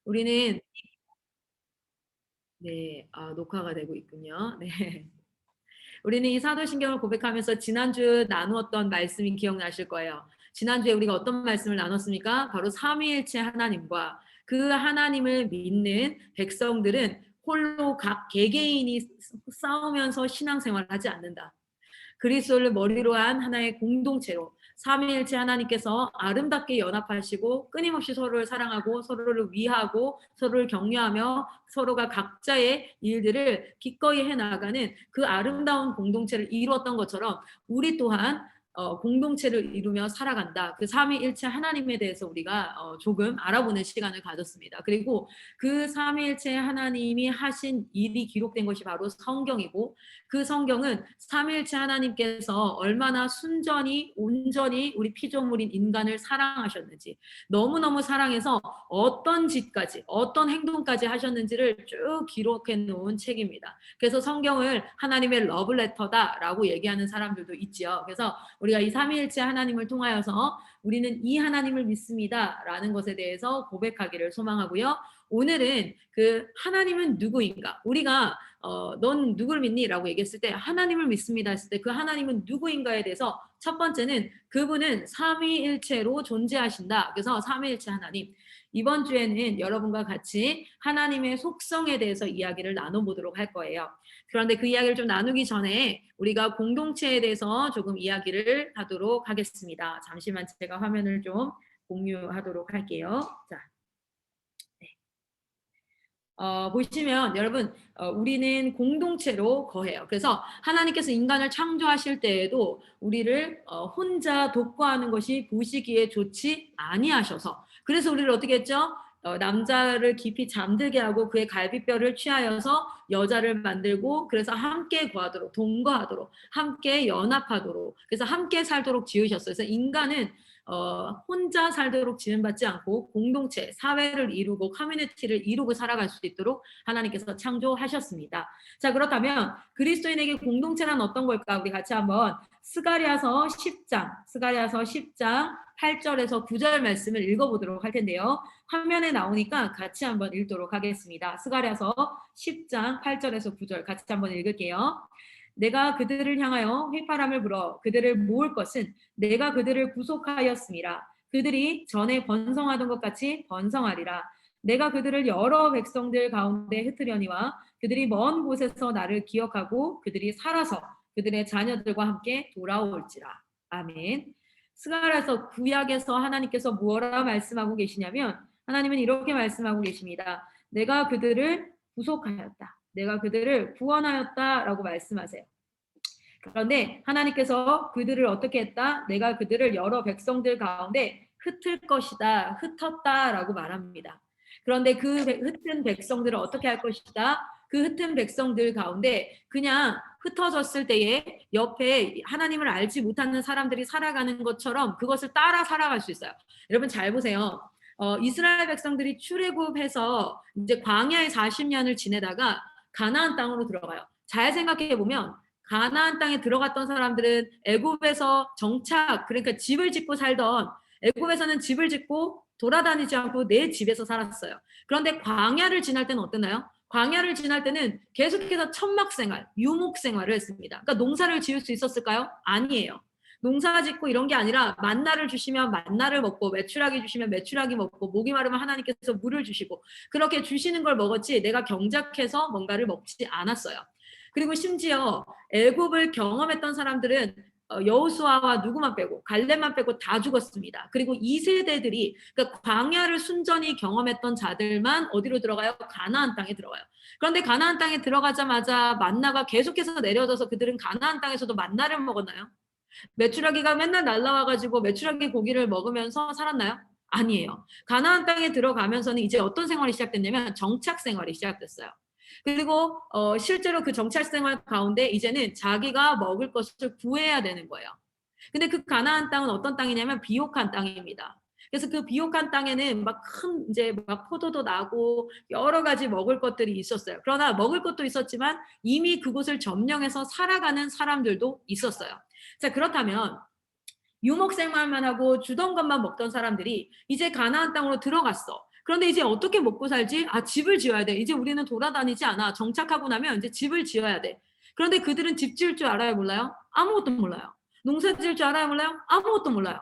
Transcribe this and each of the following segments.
우리는 네, 녹화가 되고 있군요. 네. 우리는 이 사도신경을 고백하면서 지난주 나누었던 말씀이 기억나실 거예요. 지난주에 우리가 어떤 말씀을 나눴습니까? 바로 삼위일체 하나님과 그 하나님을 믿는 백성들은 홀로 각 개개인이 싸우면서 신앙생활을 하지 않는다. 그리스도를 머리로 한 하나의 공동체로 삼위일체 하나님께서 아름답게 연합하시고 끊임없이 서로를 사랑하고 서로를 위하고 서로를 격려하며 서로가 각자의 일들을 기꺼이 해나가는 그 아름다운 공동체를 이루었던 것처럼 우리 또한 공동체를 이루며 살아간다. 그 삼위일체 하나님에 대해서 우리가 조금 알아보는 시간을 가졌습니다. 그리고 그 삼위일체 하나님이 하신 일이 기록된 것이 바로 성경이고 그 성경은 삼위일체 하나님께서 얼마나 순전히 온전히 우리 피조물인 인간을 사랑하셨는지 너무너무 사랑해서 어떤 짓까지 어떤 행동까지 하셨는지를 쭉 기록해 놓은 책입니다. 그래서 성경을 하나님의 러브레터다라고 얘기하는 사람들도 있지요. 그래서 우리가 이 삼위일체 하나님을 통하여서 우리는 이 하나님을 믿습니다라는 것에 대해서 고백하기를 소망하고요. 오늘은 그 하나님은 누구인가? 우리가 넌 누구를 믿니? 라고 얘기했을 때 하나님을 믿습니다 했을 때 그 하나님은 누구인가에 대해서 첫 번째는 그분은 삼위일체로 존재하신다. 그래서 삼위일체 하나님. 이번 주에는 여러분과 같이 하나님의 속성에 대해서 이야기를 나눠보도록 할 거예요. 그런데 그 이야기를 좀 나누기 전에 우리가 공동체에 대해서 조금 이야기를 하도록 하겠습니다. 잠시만 제가 화면을 좀 공유하도록 할게요. 자, 보시면 여러분 우리는 공동체로 거해요. 그래서 하나님께서 인간을 창조하실 때에도 우리를 혼자 독거하는 것이 보시기에 좋지 아니하셔서 그래서 우리를 어떻게 했죠? 남자를 깊이 잠들게 하고 그의 갈비뼈를 취하여서 여자를 만들고 그래서 함께 거하도록 동거하도록 함께 연합하도록 그래서 함께 살도록 지으셨어요. 그래서 인간은 혼자 살도록 지음받지 않고 공동체, 사회를 이루고 커뮤니티를 이루고 살아갈 수 있도록 하나님께서 창조하셨습니다. 자, 그렇다면 그리스도인에게 공동체란 어떤 걸까? 우리 같이 한번 스가랴서 10장 8절에서 9절 말씀을 읽어보도록 할 텐데요. 화면에 나오니까 같이 한번 읽도록 하겠습니다. 스가랴서 10장 8절에서 9절 같이 한번 읽을게요. 내가 그들을 향하여 휘파람을 불어 그들을 모을 것은 내가 그들을 구속하였음이라. 그들이 전에 번성하던 것 같이 번성하리라. 내가 그들을 여러 백성들 가운데 흩으려니와 그들이 먼 곳에서 나를 기억하고 그들이 살아서 그들의 자녀들과 함께 돌아올지라. 아멘. 스가랴서 구약에서 하나님께서 무엇라 말씀하고 계시냐면 하나님은 이렇게 말씀하고 계십니다. 내가 그들을 구속하였다. 내가 그들을 구원하였다라고 말씀하세요. 그런데 하나님께서 그들을 어떻게 했다? 내가 그들을 여러 백성들 가운데 흩을 것이다. 흩었다라고 말합니다. 그런데 그 흩은 백성들을 어떻게 할 것이다? 그 흩은 백성들 가운데 그냥 흩어졌을 때에 옆에 하나님을 알지 못하는 사람들이 살아가는 것처럼 그것을 따라 살아갈 수 있어요. 여러분 잘 보세요. 이스라엘 백성들이 출애굽해서 이제 광야에 40년을 지내다가 가나안 땅으로 들어가요. 잘 생각해 보면 가나안 땅에 들어갔던 사람들은 애굽에서 정착 그러니까 집을 짓고 살던 애굽에서는 집을 짓고 돌아다니지 않고 내 집에서 살았어요. 그런데 광야를 지날 때는 어땠나요? 광야를 지날 때는 계속해서 천막생활, 유목생활을 했습니다. 그러니까 농사를 지을 수 있었을까요? 아니에요. 농사 짓고 이런 게 아니라 만나를 주시면 만나를 먹고 메추라기 주시면 메추라기 먹고 목이 마르면 하나님께서 물을 주시고 그렇게 주시는 걸 먹었지 내가 경작해서 뭔가를 먹지 않았어요. 그리고 심지어 애굽을 경험했던 사람들은 여호수아와 누구만 빼고 갈렙만 빼고 다 죽었습니다. 그리고 2세대들이 그러니까 광야를 순전히 경험했던 자들만 어디로 들어가요? 가나안 땅에 들어가요. 그런데 가나안 땅에 들어가자마자 만나가 계속해서 내려져서 그들은 가나안 땅에서도 만나를 먹었나요? 메추라기가 맨날 날라와가지고 메추라기 고기를 먹으면서 살았나요? 아니에요. 가나안 땅에 들어가면서는 이제 어떤 생활이 시작됐냐면 정착 생활이 시작됐어요. 그리고 실제로 그 정착 생활 가운데 이제는 자기가 먹을 것을 구해야 되는 거예요. 근데 그 가나안 땅은 어떤 땅이냐면 비옥한 땅입니다. 그래서 그 비옥한 땅에는 막 큰 이제 막 포도도 나고 여러 가지 먹을 것들이 있었어요. 그러나 먹을 것도 있었지만 이미 그곳을 점령해서 살아가는 사람들도 있었어요. 자, 그렇다면 유목 생활만 하고 주던 것만 먹던 사람들이 이제 가나안 땅으로 들어갔어. 그런데 이제 어떻게 먹고 살지? 아, 집을 지어야 돼. 이제 우리는 돌아다니지 않아. 정착하고 나면 이제 집을 지어야 돼. 그런데 그들은 집 지을 줄 알아요, 몰라요? 아무것도 몰라요. 농사 지을 줄 알아요, 몰라요? 아무것도 몰라요.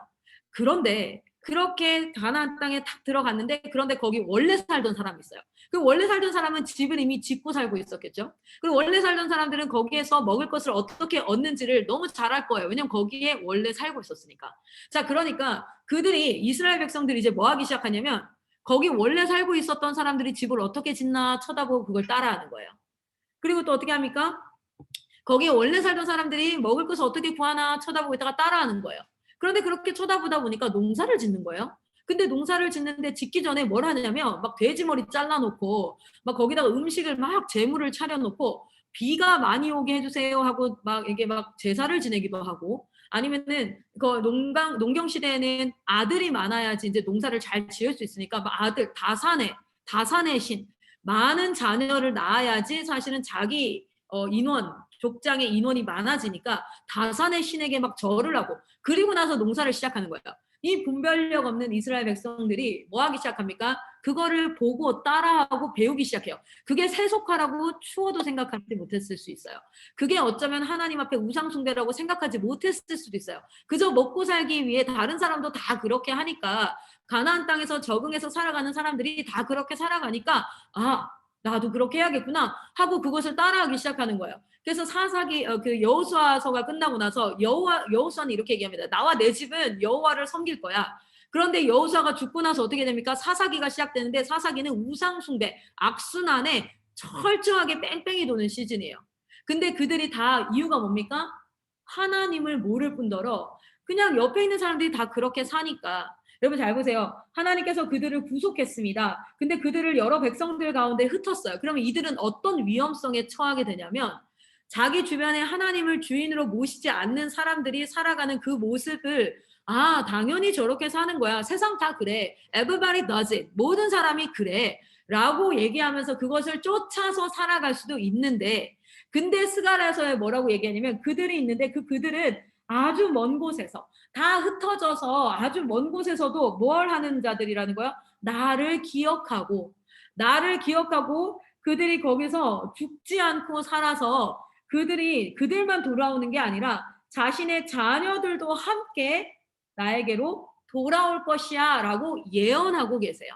그런데 그렇게 가나안 땅에 탁 들어갔는데, 그런데 거기 원래 살던 사람이 있어요. 그 원래 살던 사람은 집을 이미 짓고 살고 있었겠죠. 그리고 원래 살던 사람들은 거기에서 먹을 것을 어떻게 얻는지를 너무 잘 알 거예요. 왜냐면 거기에 원래 살고 있었으니까. 자, 그러니까 그들이, 이스라엘 백성들이 이제 뭐 하기 시작하냐면, 거기 원래 살고 있었던 사람들이 집을 어떻게 짓나 쳐다보고 그걸 따라하는 거예요. 그리고 또 어떻게 합니까? 거기에 원래 살던 사람들이 먹을 것을 어떻게 구하나 쳐다보고 있다가 따라하는 거예요. 그런데 그렇게 쳐다보다 보니까 농사를 짓는 거예요. 근데 농사를 짓는데 짓기 전에 뭘 하냐면 막 돼지 머리 잘라놓고 막 거기다가 음식을 막 재물을 차려놓고 비가 많이 오게 해주세요 하고 막 이게 막 제사를 지내기도 하고, 아니면은 그 농경 시대에는 아들이 많아야지 이제 농사를 잘 지을 수 있으니까 막 아들 다산의 신, 많은 자녀를 낳아야지 사실은 자기 인원, 족장의 인원이 많아지니까 다산의 신에게 막 절을 하고, 그리고 나서 농사를 시작하는 거예요. 이 분별력 없는 이스라엘 백성들이 뭐 하기 시작합니까? 그거를 보고 따라하고 배우기 시작해요. 그게 세속화라고 추워도 생각하지 못했을 수 있어요. 그게 어쩌면 하나님 앞에 우상숭배라고 생각하지 못했을 수도 있어요. 그저 먹고 살기 위해 다른 사람도 다 그렇게 하니까, 가나안 땅에서 적응해서 살아가는 사람들이 다 그렇게 살아가니까, 아, 나도 그렇게 해야겠구나 하고 그것을 따라하기 시작하는 거예요. 그래서 사사기 그 여호수아서가 끝나고 나서 여호수아는 이렇게 얘기합니다. 나와 내 집은 여호와를 섬길 거야. 그런데 여호수아가 죽고 나서 어떻게 됩니까? 사사기가 시작되는데, 사사기는 우상 숭배, 악순환에 철저하게 뺑뺑이 도는 시즌이에요. 근데 그들이 다 이유가 뭡니까? 하나님을 모를 뿐더러 그냥 옆에 있는 사람들이 다 그렇게 사니까. 여러분 잘 보세요. 하나님께서 그들을 구속했습니다. 근데 그들을 여러 백성들 가운데 흩었어요. 그러면 이들은 어떤 위험성에 처하게 되냐면, 자기 주변에 하나님을 주인으로 모시지 않는 사람들이 살아가는 그 모습을, 아, 당연히 저렇게 사는 거야. 세상 다 그래. Everybody does it. 모든 사람이 그래. 라고 얘기하면서 그것을 쫓아서 살아갈 수도 있는데, 근데 스가랴서에 뭐라고 얘기하냐면, 그들이 있는데 그들은 아주 먼 곳에서 다 흩어져서 아주 먼 곳에서도 뭘 하는 자들이라는 거야? 나를 기억하고 그들이 거기서 죽지 않고 살아서 그들만 돌아오는 게 아니라 자신의 자녀들도 함께 나에게로 돌아올 것이야 라고 예언하고 계세요.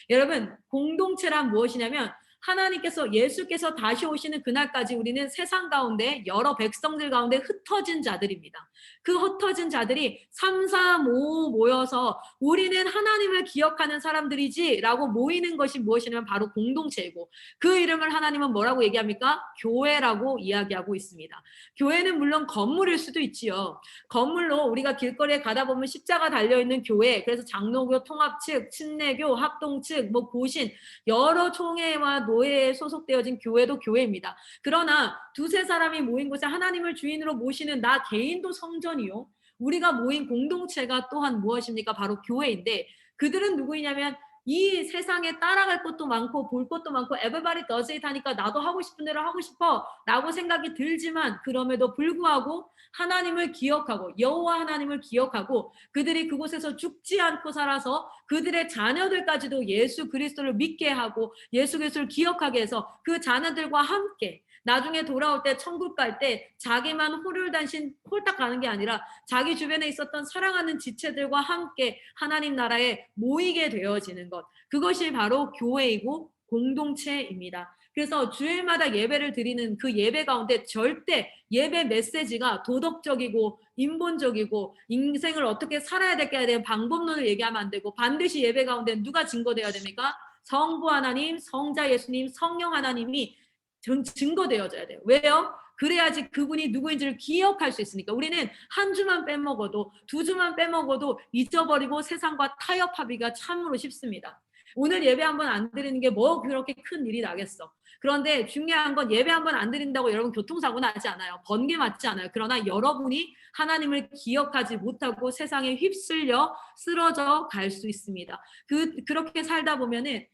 여러분, 공동체란 무엇이냐면, 하나님께서, 예수께서 다시 오시는 그날까지 우리는 세상 가운데 여러 백성들 가운데 흩어진 자들입니다. 그 흩어진 자들이 3, 4, 5 모여서 우리는 하나님을 기억하는 사람들이지 라고 모이는 것이 무엇이냐면 바로 공동체이고, 그 이름을 하나님은 뭐라고 얘기합니까? 교회라고 이야기하고 있습니다. 교회는 물론 건물일 수도 있지요. 건물로 우리가 길거리에 가다 보면 십자가 달려있는 교회, 그래서 장로교 통합 측, 친례교 합동 측, 뭐 고신, 여러 총회와 노예에 소속되어진 교회도 교회입니다. 그러나 두세 사람이 모인 곳에 하나님을 주인으로 모시는 나 개인도 성전이요. 우리가 모인 공동체가 또한 무엇입니까? 바로 교회인데, 그들은 누구이냐면 이 세상에 따라갈 것도 많고 볼 것도 많고 everybody does it 하니까 나도 하고 싶은 대로 하고 싶어 라고 생각이 들지만, 그럼에도 불구하고 하나님을 기억하고 여호와 하나님을 기억하고 그들이 그곳에서 죽지 않고 살아서 그들의 자녀들까지도 예수 그리스도를 믿게 하고 예수 그리스도를 기억하게 해서 그 자녀들과 함께 나중에 돌아올 때, 천국 갈 때 자기만 홀을단신 홀딱 가는 게 아니라 자기 주변에 있었던 사랑하는 지체들과 함께 하나님 나라에 모이게 되어지는 것, 그것이 바로 교회이고 공동체입니다. 그래서 주일마다 예배를 드리는 그 예배 가운데 절대 예배 메시지가 도덕적이고 인본적이고 인생을 어떻게 살아야 될까에 대한 방법론을 얘기하면 안 되고, 반드시 예배 가운데 누가 증거되어야 됩니까? 성부 하나님, 성자 예수님, 성령 하나님이 증거되어져야 돼요. 왜요? 그래야지 그분이 누구인지를 기억할 수 있으니까. 우리는 한 주만 빼먹어도, 두 주만 빼먹어도 잊어버리고 세상과 타협하기가 참으로 쉽습니다. 오늘 예배 한번 안 드리는 게 뭐 그렇게 큰 일이 나겠어. 그런데 중요한 건 예배 한번 안 드린다고 여러분 교통사고 나지 않아요. 번개 맞지 않아요. 그러나 여러분이 하나님을 기억하지 못하고 세상에 휩쓸려 쓰러져 갈 수 있습니다. 그렇게 살다 보면은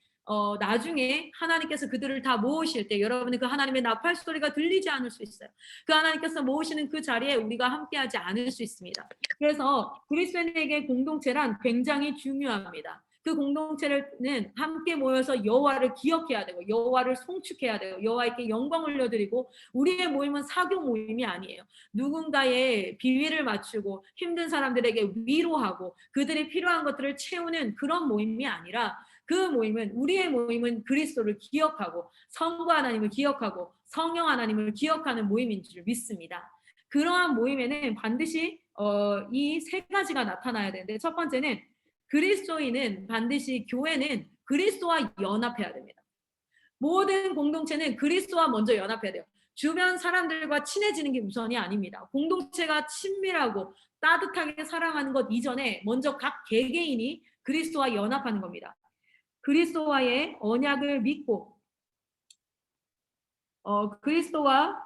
나중에 하나님께서 그들을 다 모으실 때 여러분은 그 하나님의 나팔 소리가 들리지 않을 수 있어요. 그 하나님께서 모으시는 그 자리에 우리가 함께하지 않을 수 있습니다. 그래서 그리스도인에게 공동체란 굉장히 중요합니다. 그 공동체는 함께 모여서 여호와를 기억해야 되고 여호와를 송축해야 되고 여호와께 영광 올려드리고 우리의 모임은 사교 모임이 아니에요. 누군가의 비위를 맞추고 힘든 사람들에게 위로하고 그들이 필요한 것들을 채우는 그런 모임이 아니라 그 모임은 우리의 모임은 그리스도를 기억하고 성부 하나님을 기억하고 성령 하나님을 기억하는 모임인 줄 믿습니다. 그러한 모임에는 반드시 이 세 가지가 나타나야 되는데 첫 번째는 그리스도인은 반드시 교회는 그리스도와 연합해야 됩니다. 모든 공동체는 그리스도와 먼저 연합해야 돼요. 주변 사람들과 친해지는 게 우선이 아닙니다. 공동체가 친밀하고 따뜻하게 사랑하는 것 이전에 먼저 각 개개인이 그리스도와 연합하는 겁니다. 그리스도와의 언약을 믿고 그리스도와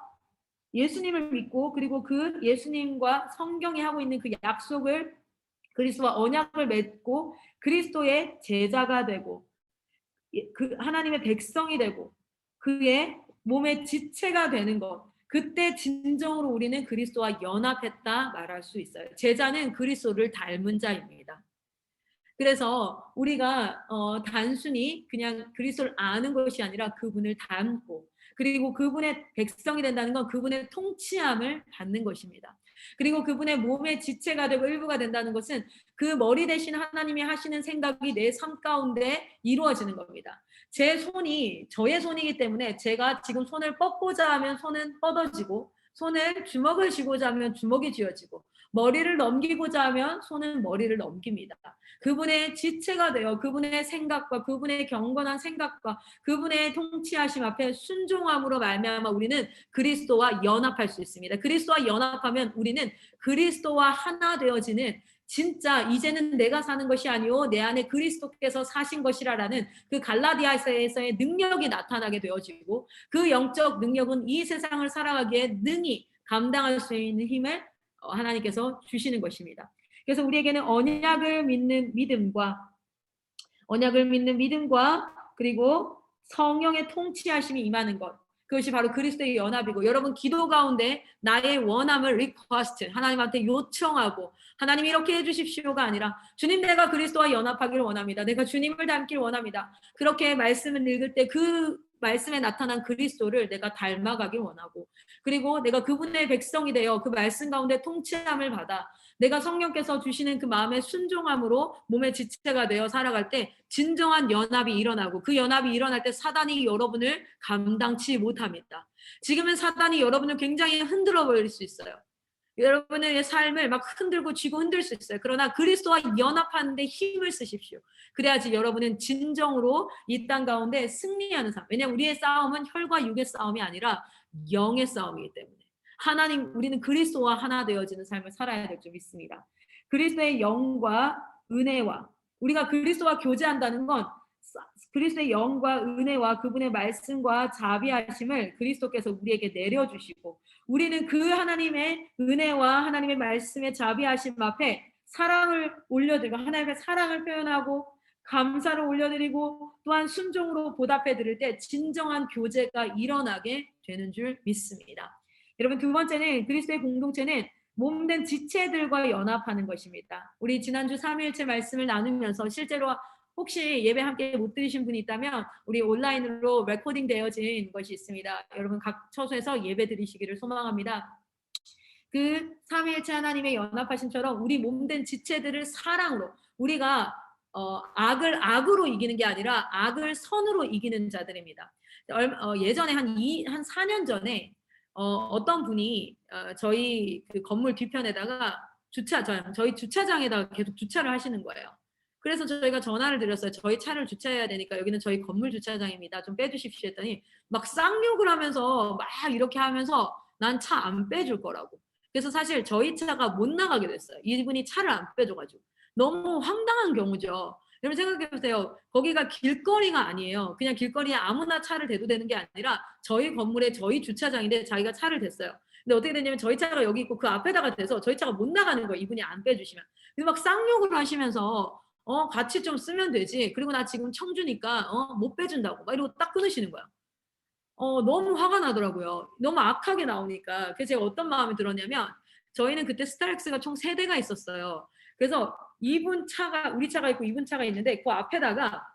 예수님을 믿고 그리고 그 예수님과 성경이 하고 있는 그 약속을 그리스도와 언약을 맺고 그리스도의 제자가 되고 그 하나님의 백성이 되고 그의 몸의 지체가 되는 것. 그때 진정으로 우리는 그리스도와 연합했다 말할 수 있어요. 제자는 그리스도를 닮은 자입니다. 그래서 우리가 단순히 그냥 그리스도를 아는 것이 아니라 그분을 닮고 그리고 그분의 백성이 된다는 건 그분의 통치함을 받는 것입니다. 그리고 그분의 몸의 지체가 되고 일부가 된다는 것은 그 머리 대신 하나님이 하시는 생각이 내 삶 가운데 이루어지는 겁니다. 제 손이 저의 손이기 때문에 제가 지금 손을 뻗고자 하면 손은 뻗어지고 손을 주먹을 쥐고자 하면 주먹이 쥐어지고 머리를 넘기고자 하면 손은 머리를 넘깁니다. 그분의 지체가 되어 그분의 생각과 그분의 경건한 생각과 그분의 통치하심 앞에 순종함으로 말미암아 우리는 그리스도와 연합할 수 있습니다. 그리스도와 연합하면 우리는 그리스도와 하나 되어지는 진짜 이제는 내가 사는 것이 아니오 내 안에 그리스도께서 사신 것이라라는 그 갈라디아서에서의 능력이 나타나게 되어지고 그 영적 능력은 이 세상을 살아가기에 능히 감당할 수 있는 힘을 하나님께서 주시는 것입니다. 그래서 우리에게는 언약을 믿는 믿음과 그리고 성령의 통치하심이 임하는 것. 그것이 바로 그리스도의 연합이고 여러분 기도 가운데 나의 원함을 request 하나님한테 요청하고 하나님 이렇게 해주십시오가 아니라 주님 내가 그리스도와 연합하기를 원합니다. 내가 주님을 닮기를 원합니다. 그렇게 말씀을 읽을 때 그 말씀에 나타난 그리스도를 내가 닮아가길 원하고 그리고 내가 그분의 백성이 되어 그 말씀 가운데 통치함을 받아 내가 성령께서 주시는 그 마음의 순종함으로 몸의 지체가 되어 살아갈 때 진정한 연합이 일어나고 그 연합이 일어날 때 사단이 여러분을 감당치 못합니다. 지금은 사단이 여러분을 굉장히 흔들어 버릴 수 있어요. 여러분의 삶을 막 흔들고 쥐고 흔들 수 있어요. 그러나 그리스도와 연합하는데 힘을 쓰십시오. 그래야지 여러분은 진정으로 이 땅 가운데 승리하는 삶. 왜냐하면 우리의 싸움은 혈과 육의 싸움이 아니라 영의 싸움이기 때문에. 하나님, 우리는 그리스도와 하나 되어지는 삶을 살아야 될 줄 믿습니다. 그리스도의 영과 은혜와 우리가 그리스도와 교제한다는 건 그리스도의 영과 은혜와 그분의 말씀과 자비하심을 그리스도께서 우리에게 내려주시고 우리는 그 하나님의 은혜와 하나님의 말씀의 자비하심 앞에 사랑을 올려드리고 하나님의 사랑을 표현하고 감사를 올려드리고 또한 순종으로 보답해 드릴 때 진정한 교제가 일어나게 되는 줄 믿습니다. 여러분 두 번째는 그리스도의 공동체는 몸된 지체들과 연합하는 것입니다. 우리 지난주 삼위일체 말씀을 나누면서 실제로 혹시 예배 함께 못 들으신 분이 있다면 우리 온라인으로 레코딩 되어진 것이 있습니다. 여러분 각 처소에서 예배 드리시기를 소망합니다. 그 삼위일체 하나님의 연합하심처럼 우리 몸된 지체들을 사랑으로 우리가 악을 악으로 이기는 게 아니라 악을 선으로 이기는 자들입니다. 예전에 한 4년 전에 어떤 분이 저희 그 건물 뒤편에다가 저희 주차장에다가 계속 주차를 하시는 거예요. 그래서 저희가 전화를 드렸어요. 저희 차를 주차해야 되니까 여기는 저희 건물 주차장입니다. 좀 빼주십시오 했더니 막 쌍욕을 하면서 막 이렇게 하면서 난 차 안 빼줄 거라고. 그래서 사실 저희 차가 못 나가게 됐어요. 이분이 차를 안 빼줘가지고. 너무 황당한 경우죠. 여러분 생각해보세요. 거기가 길거리가 아니에요. 그냥 길거리에 아무나 차를 대도 되는 게 아니라 저희 건물에 저희 주차장인데 자기가 차를 댔어요. 근데 어떻게 됐냐면 저희 차가 여기 있고 그 앞에다가 대서 저희 차가 못 나가는 거예요. 이분이 안 빼주시면. 근데 막 쌍욕을 하시면서 같이 좀 쓰면 되지. 그리고 나 지금 청주니까 못 빼준다고 막 이러고 딱 끊으시는 거야. 너무 화가 나더라고요. 너무 악하게 나오니까. 그래서 제가 어떤 마음이 들었냐면 저희는 그때 스타렉스가 총 3대가 있었어요. 그래서 2분 차가 우리 차가 있고 2분 차가 있는데 그 앞에다가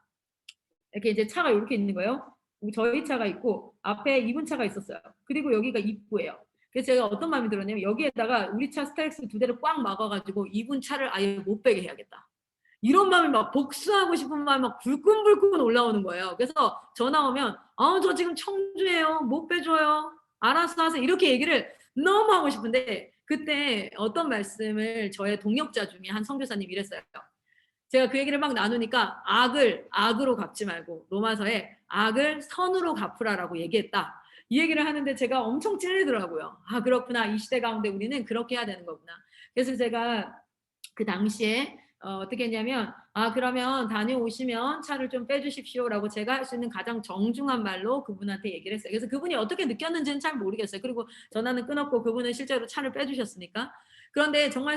이렇게 이제 차가 이렇게 있는 거예요. 저희 차가 있고 앞에 2분 차가 있었어요. 그리고 여기가 입구예요. 그래서 제가 어떤 마음이 들었냐면 여기에다가 우리 차 스타렉스 2대를 꽉 막아가지고 2분 차를 아예 못 빼게 해야겠다. 이런 마음이 막 복수하고 싶은 마음이 막 불끈불끈 올라오는 거예요. 그래서 전화 오면 저 지금 청주예요. 못 빼줘요. 알아서 하세요. 이렇게 얘기를 너무 하고 싶은데 그때 어떤 말씀을 저의 동역자 중에 한 선교사님이 이랬어요. 제가 그 얘기를 막 나누니까 악을 악으로 갚지 말고 로마서에 악을 선으로 갚으라라고 얘기했다. 이 얘기를 하는데 제가 엄청 찔리더라고요. 아 그렇구나. 이 시대 가운데 우리는 그렇게 해야 되는 거구나. 그래서 제가 그 당시에 어떻게 했냐면 그러면 다녀오시면 차를 좀 빼주십시오라고 제가 할 수 있는 가장 정중한 말로 그분한테 얘기를 했어요. 그래서 그분이 어떻게 느꼈는지는 잘 모르겠어요. 그리고 전화는 끊었고 그분은 실제로 차를 빼주셨으니까. 그런데 정말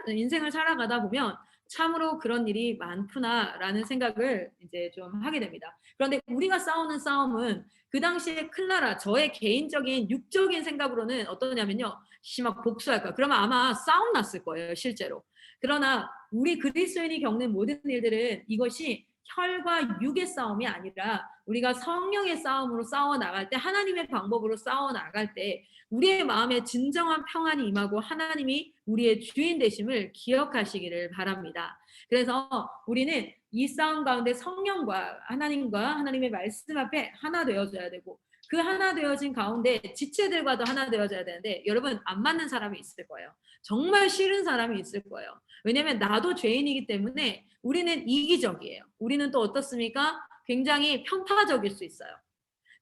인생을 살아가다 보면 참으로 그런 일이 많구나라는 생각을 이제 좀 하게 됩니다. 그런데 우리가 싸우는 싸움은 그 당시에 클라라 저의 개인적인 육적인 생각으로는 어떠냐면요. 막 복수할까? 그러면 아마 싸움 났을 거예요, 실제로. 그러나 우리 그리스도인이 겪는 모든 일들은 이것이 혈과 육의 싸움이 아니라 우리가 성령의 싸움으로 싸워 나갈 때 하나님의 방법으로 싸워 나갈 때 우리의 마음에 진정한 평안이 임하고 하나님이 우리의 주인 되심을 기억하시기를 바랍니다. 그래서 우리는 이 싸움 가운데 성령과 하나님과 하나님의 말씀 앞에 하나 되어져야 되고 그 하나 되어진 가운데 지체들과도 하나 되어져야 되는데 여러분 안 맞는 사람이 있을 거예요. 정말 싫은 사람이 있을 거예요. 왜냐하면 나도 죄인이기 때문에 우리는 이기적이에요. 우리는 또 어떻습니까? 굉장히 편파적일 수 있어요.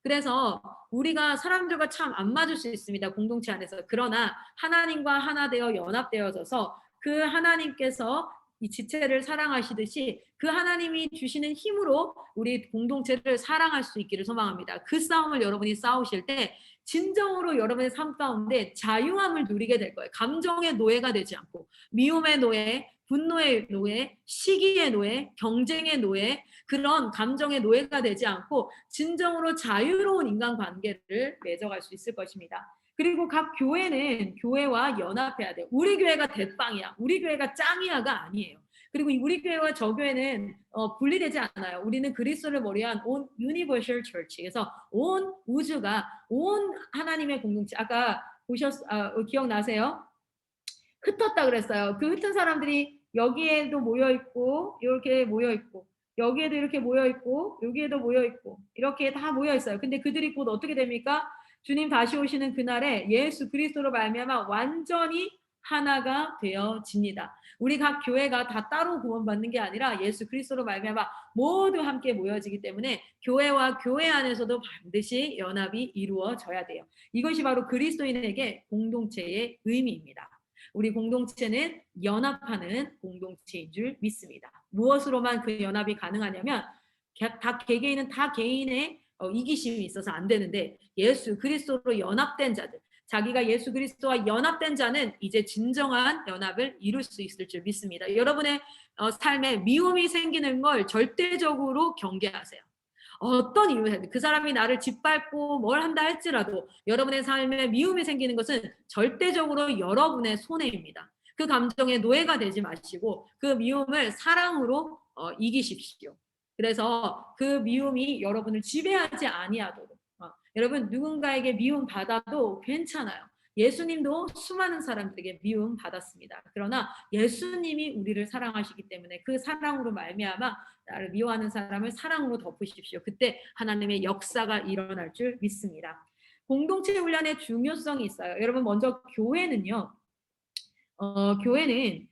그래서 우리가 사람들과 참 안 맞을 수 있습니다. 공동체 안에서. 그러나 하나님과 하나 되어 연합되어져서 그 하나님께서 이 지체를 사랑하시듯이 그 하나님이 주시는 힘으로 우리 공동체를 사랑할 수 있기를 소망합니다. 그 싸움을 여러분이 싸우실 때 진정으로 여러분의 삶 가운데 자유함을 누리게 될 거예요. 감정의 노예가 되지 않고 미움의 노예, 분노의 노예, 시기의 노예, 경쟁의 노예, 그런 감정의 노예가 되지 않고 진정으로 자유로운 인간관계를 맺어갈 수 있을 것입니다. 그리고 각 교회는 교회와 연합해야 돼요. 우리 교회가 대빵이야. 우리 교회가 짱이야가 아니에요. 그리고 우리 교회와 저 교회는 분리되지 않아요. 우리는 그리스도를 머리한 온 유니버셜 처치. 그래서 온 우주가 온 하나님의 공동체. 아까 기억나세요? 흩었다 그랬어요. 그 흩은 사람들이 여기에도 모여 있고 이렇게 모여 있고 여기에도 이렇게 모여 있고 여기에도 모여 있고 이렇게 다 모여 있어요. 근데 그들이 곧 어떻게 됩니까? 주님 다시 오시는 그날에 예수 그리스도로 말미암아 완전히 하나가 되어집니다. 우리 각 교회가 다 따로 구원받는 게 아니라 예수 그리스도로 말미암아 모두 함께 모여지기 때문에 교회와 교회 안에서도 반드시 연합이 이루어져야 돼요. 이것이 바로 그리스도인에게 공동체의 의미입니다. 우리 공동체는 연합하는 공동체인 줄 믿습니다. 무엇으로만 그 연합이 가능하냐면 다 개개인은 다 개인의 이기심이 있어서 안 되는데 예수 그리스도로 연합된 자들, 자기가 예수 그리스도와 연합된 자는 이제 진정한 연합을 이룰 수 있을 줄 믿습니다. 여러분의 삶에 미움이 생기는 걸 절대적으로 경계하세요. 어떤 이유에든 그 사람이 나를 짓밟고 뭘 한다 할지라도 여러분의 삶에 미움이 생기는 것은 절대적으로 여러분의 손해입니다. 그 감정에 노예가 되지 마시고 그 미움을 사랑으로 이기십시오. 그래서 그 미움이 여러분을 지배하지 아니하도록 여러분 누군가에게 미움 받아도 괜찮아요. 예수님도 수많은 사람들에게 미움 받았습니다. 그러나 예수님이 우리를 사랑하시기 때문에 그 사랑으로 말미암아 나를 미워하는 사람을 사랑으로 덮으십시오. 그때 하나님의 역사가 일어날 줄 믿습니다. 공동체 훈련의 중요성이 있어요. 여러분 먼저 교회는요. 교회는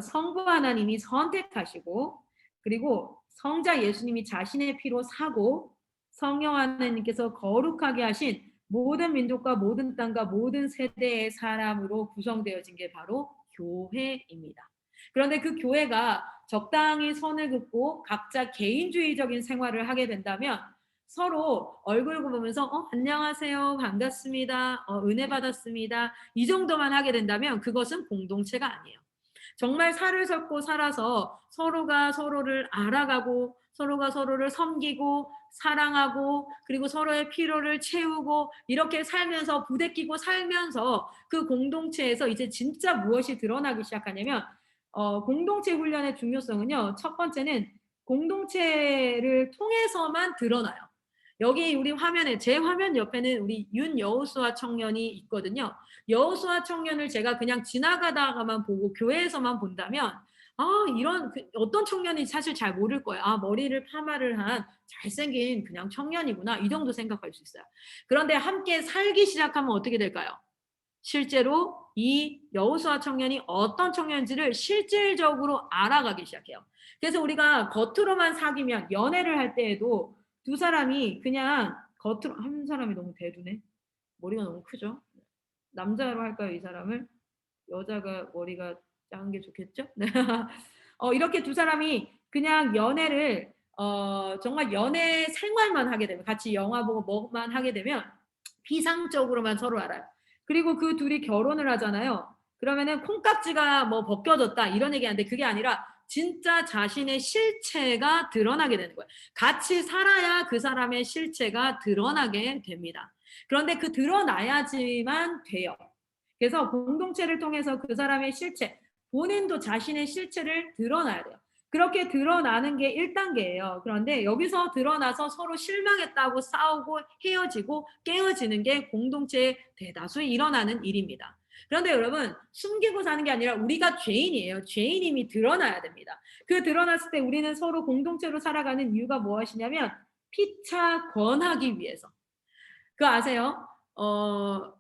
성부 하나님이 선택하시고 그리고 성자 예수님이 자신의 피로 사고 성령 하나님께서 거룩하게 하신 모든 민족과 모든 땅과 모든 세대의 사람으로 구성되어진 게 바로 교회입니다. 그런데 그 교회가 적당히 선을 긋고 각자 개인주의적인 생활을 하게 된다면 서로 얼굴 보면서 안녕하세요, 반갑습니다, 은혜 받았습니다 이 정도만 하게 된다면 그것은 공동체가 아니에요. 정말 살을 섞고 살아서 서로가 서로를 알아가고 서로가 서로를 섬기고 사랑하고 그리고 서로의 필요를 채우고 이렇게 살면서 부대끼고 살면서 그 공동체에서 이제 진짜 무엇이 드러나기 시작하냐면 공동체 훈련의 중요성은요. 첫 번째는 공동체를 통해서만 드러나요. 여기 우리 화면에 제 화면 옆에는 우리 윤여호수아 청년이 있거든요. 여호수아 청년을 제가 그냥 지나가다가만 보고 교회에서만 본다면 이런 어떤 청년이 사실 잘 모를 거예요. 머리를 파마를 한 잘생긴 그냥 청년이구나. 이 정도 생각할 수 있어요. 그런데 함께 살기 시작하면 어떻게 될까요? 실제로 이 여호수아 청년이 어떤 청년인지를 실질적으로 알아가기 시작해요. 그래서 우리가 겉으로만 사귀면 연애를 할 때에도 두 사람이 그냥 겉으로 한 사람이 너무 대두네. 머리가 너무 크죠? 남자로 할까요, 이 사람을? 여자가 머리가 작은 게 좋겠죠? 네. 이렇게 두 사람이 그냥 연애를 정말 연애 생활만 하게 되면 같이 영화 보고 뭐만 하게 되면 비상적으로만 서로 알아요. 그리고 그 둘이 결혼을 하잖아요. 그러면은 콩깍지가 뭐 벗겨졌다 이런 얘기하는데 그게 아니라 진짜 자신의 실체가 드러나게 되는 거예요. 같이 살아야 그 사람의 실체가 드러나게 됩니다. 그런데 그 드러나야지만 돼요. 그래서 공동체를 통해서 그 사람의 실체, 본인도 자신의 실체를 드러나야 돼요. 그렇게 드러나는 게 1단계예요. 그런데 여기서 드러나서 서로 실망했다고 싸우고 헤어지고 깨어지는 게 공동체의 대다수 일어나는 일입니다. 그런데 여러분, 숨기고 사는 게 아니라 우리가 죄인이에요. 죄인임이 드러나야 됩니다. 그 드러났을 때 우리는 서로 공동체로 살아가는 이유가 무엇이냐면 피차 권하기 위해서. 그거 아세요?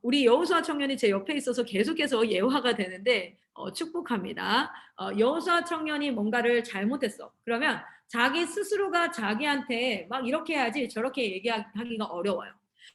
우리 여호수아 청년이 제 옆에 있어서 계속해서 예화가 되는데 축복합니다. 여호수아 청년이 뭔가를 잘못했어. 그러면 자기 스스로가 자기한테 막 이렇게 해야지 저렇게 얘기하기가 어려워요.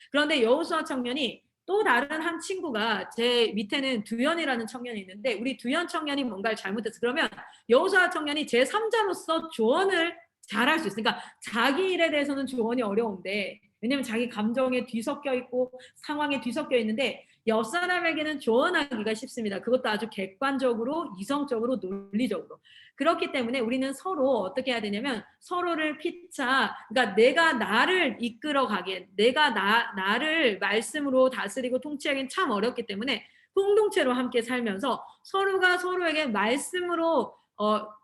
그런데 여호수아 청년이 또 다른 한 친구가 제 밑에는 두현이라는 청년이 있는데 우리 두현 청년이 뭔가를 잘못했어. 그러면 여호수아 청년이 제3자로서 조언을 잘할 수 있어요. 그러니까 자기 일에 대해서는 조언이 어려운데 왜냐면 자기 감정에 뒤섞여 있고 상황에 뒤섞여 있는데 옆 사람에게는 조언하기가 쉽습니다. 그것도 아주 객관적으로 이성적으로 논리적으로. 그렇기 때문에 우리는 서로 어떻게 해야 되냐면 서로를 피차 그러니까 내가 나를 이끌어가기엔 내가 나를 말씀으로 다스리고 통치하기엔 참 어렵기 때문에 공동체로 함께 살면서 서로가 서로에게 말씀으로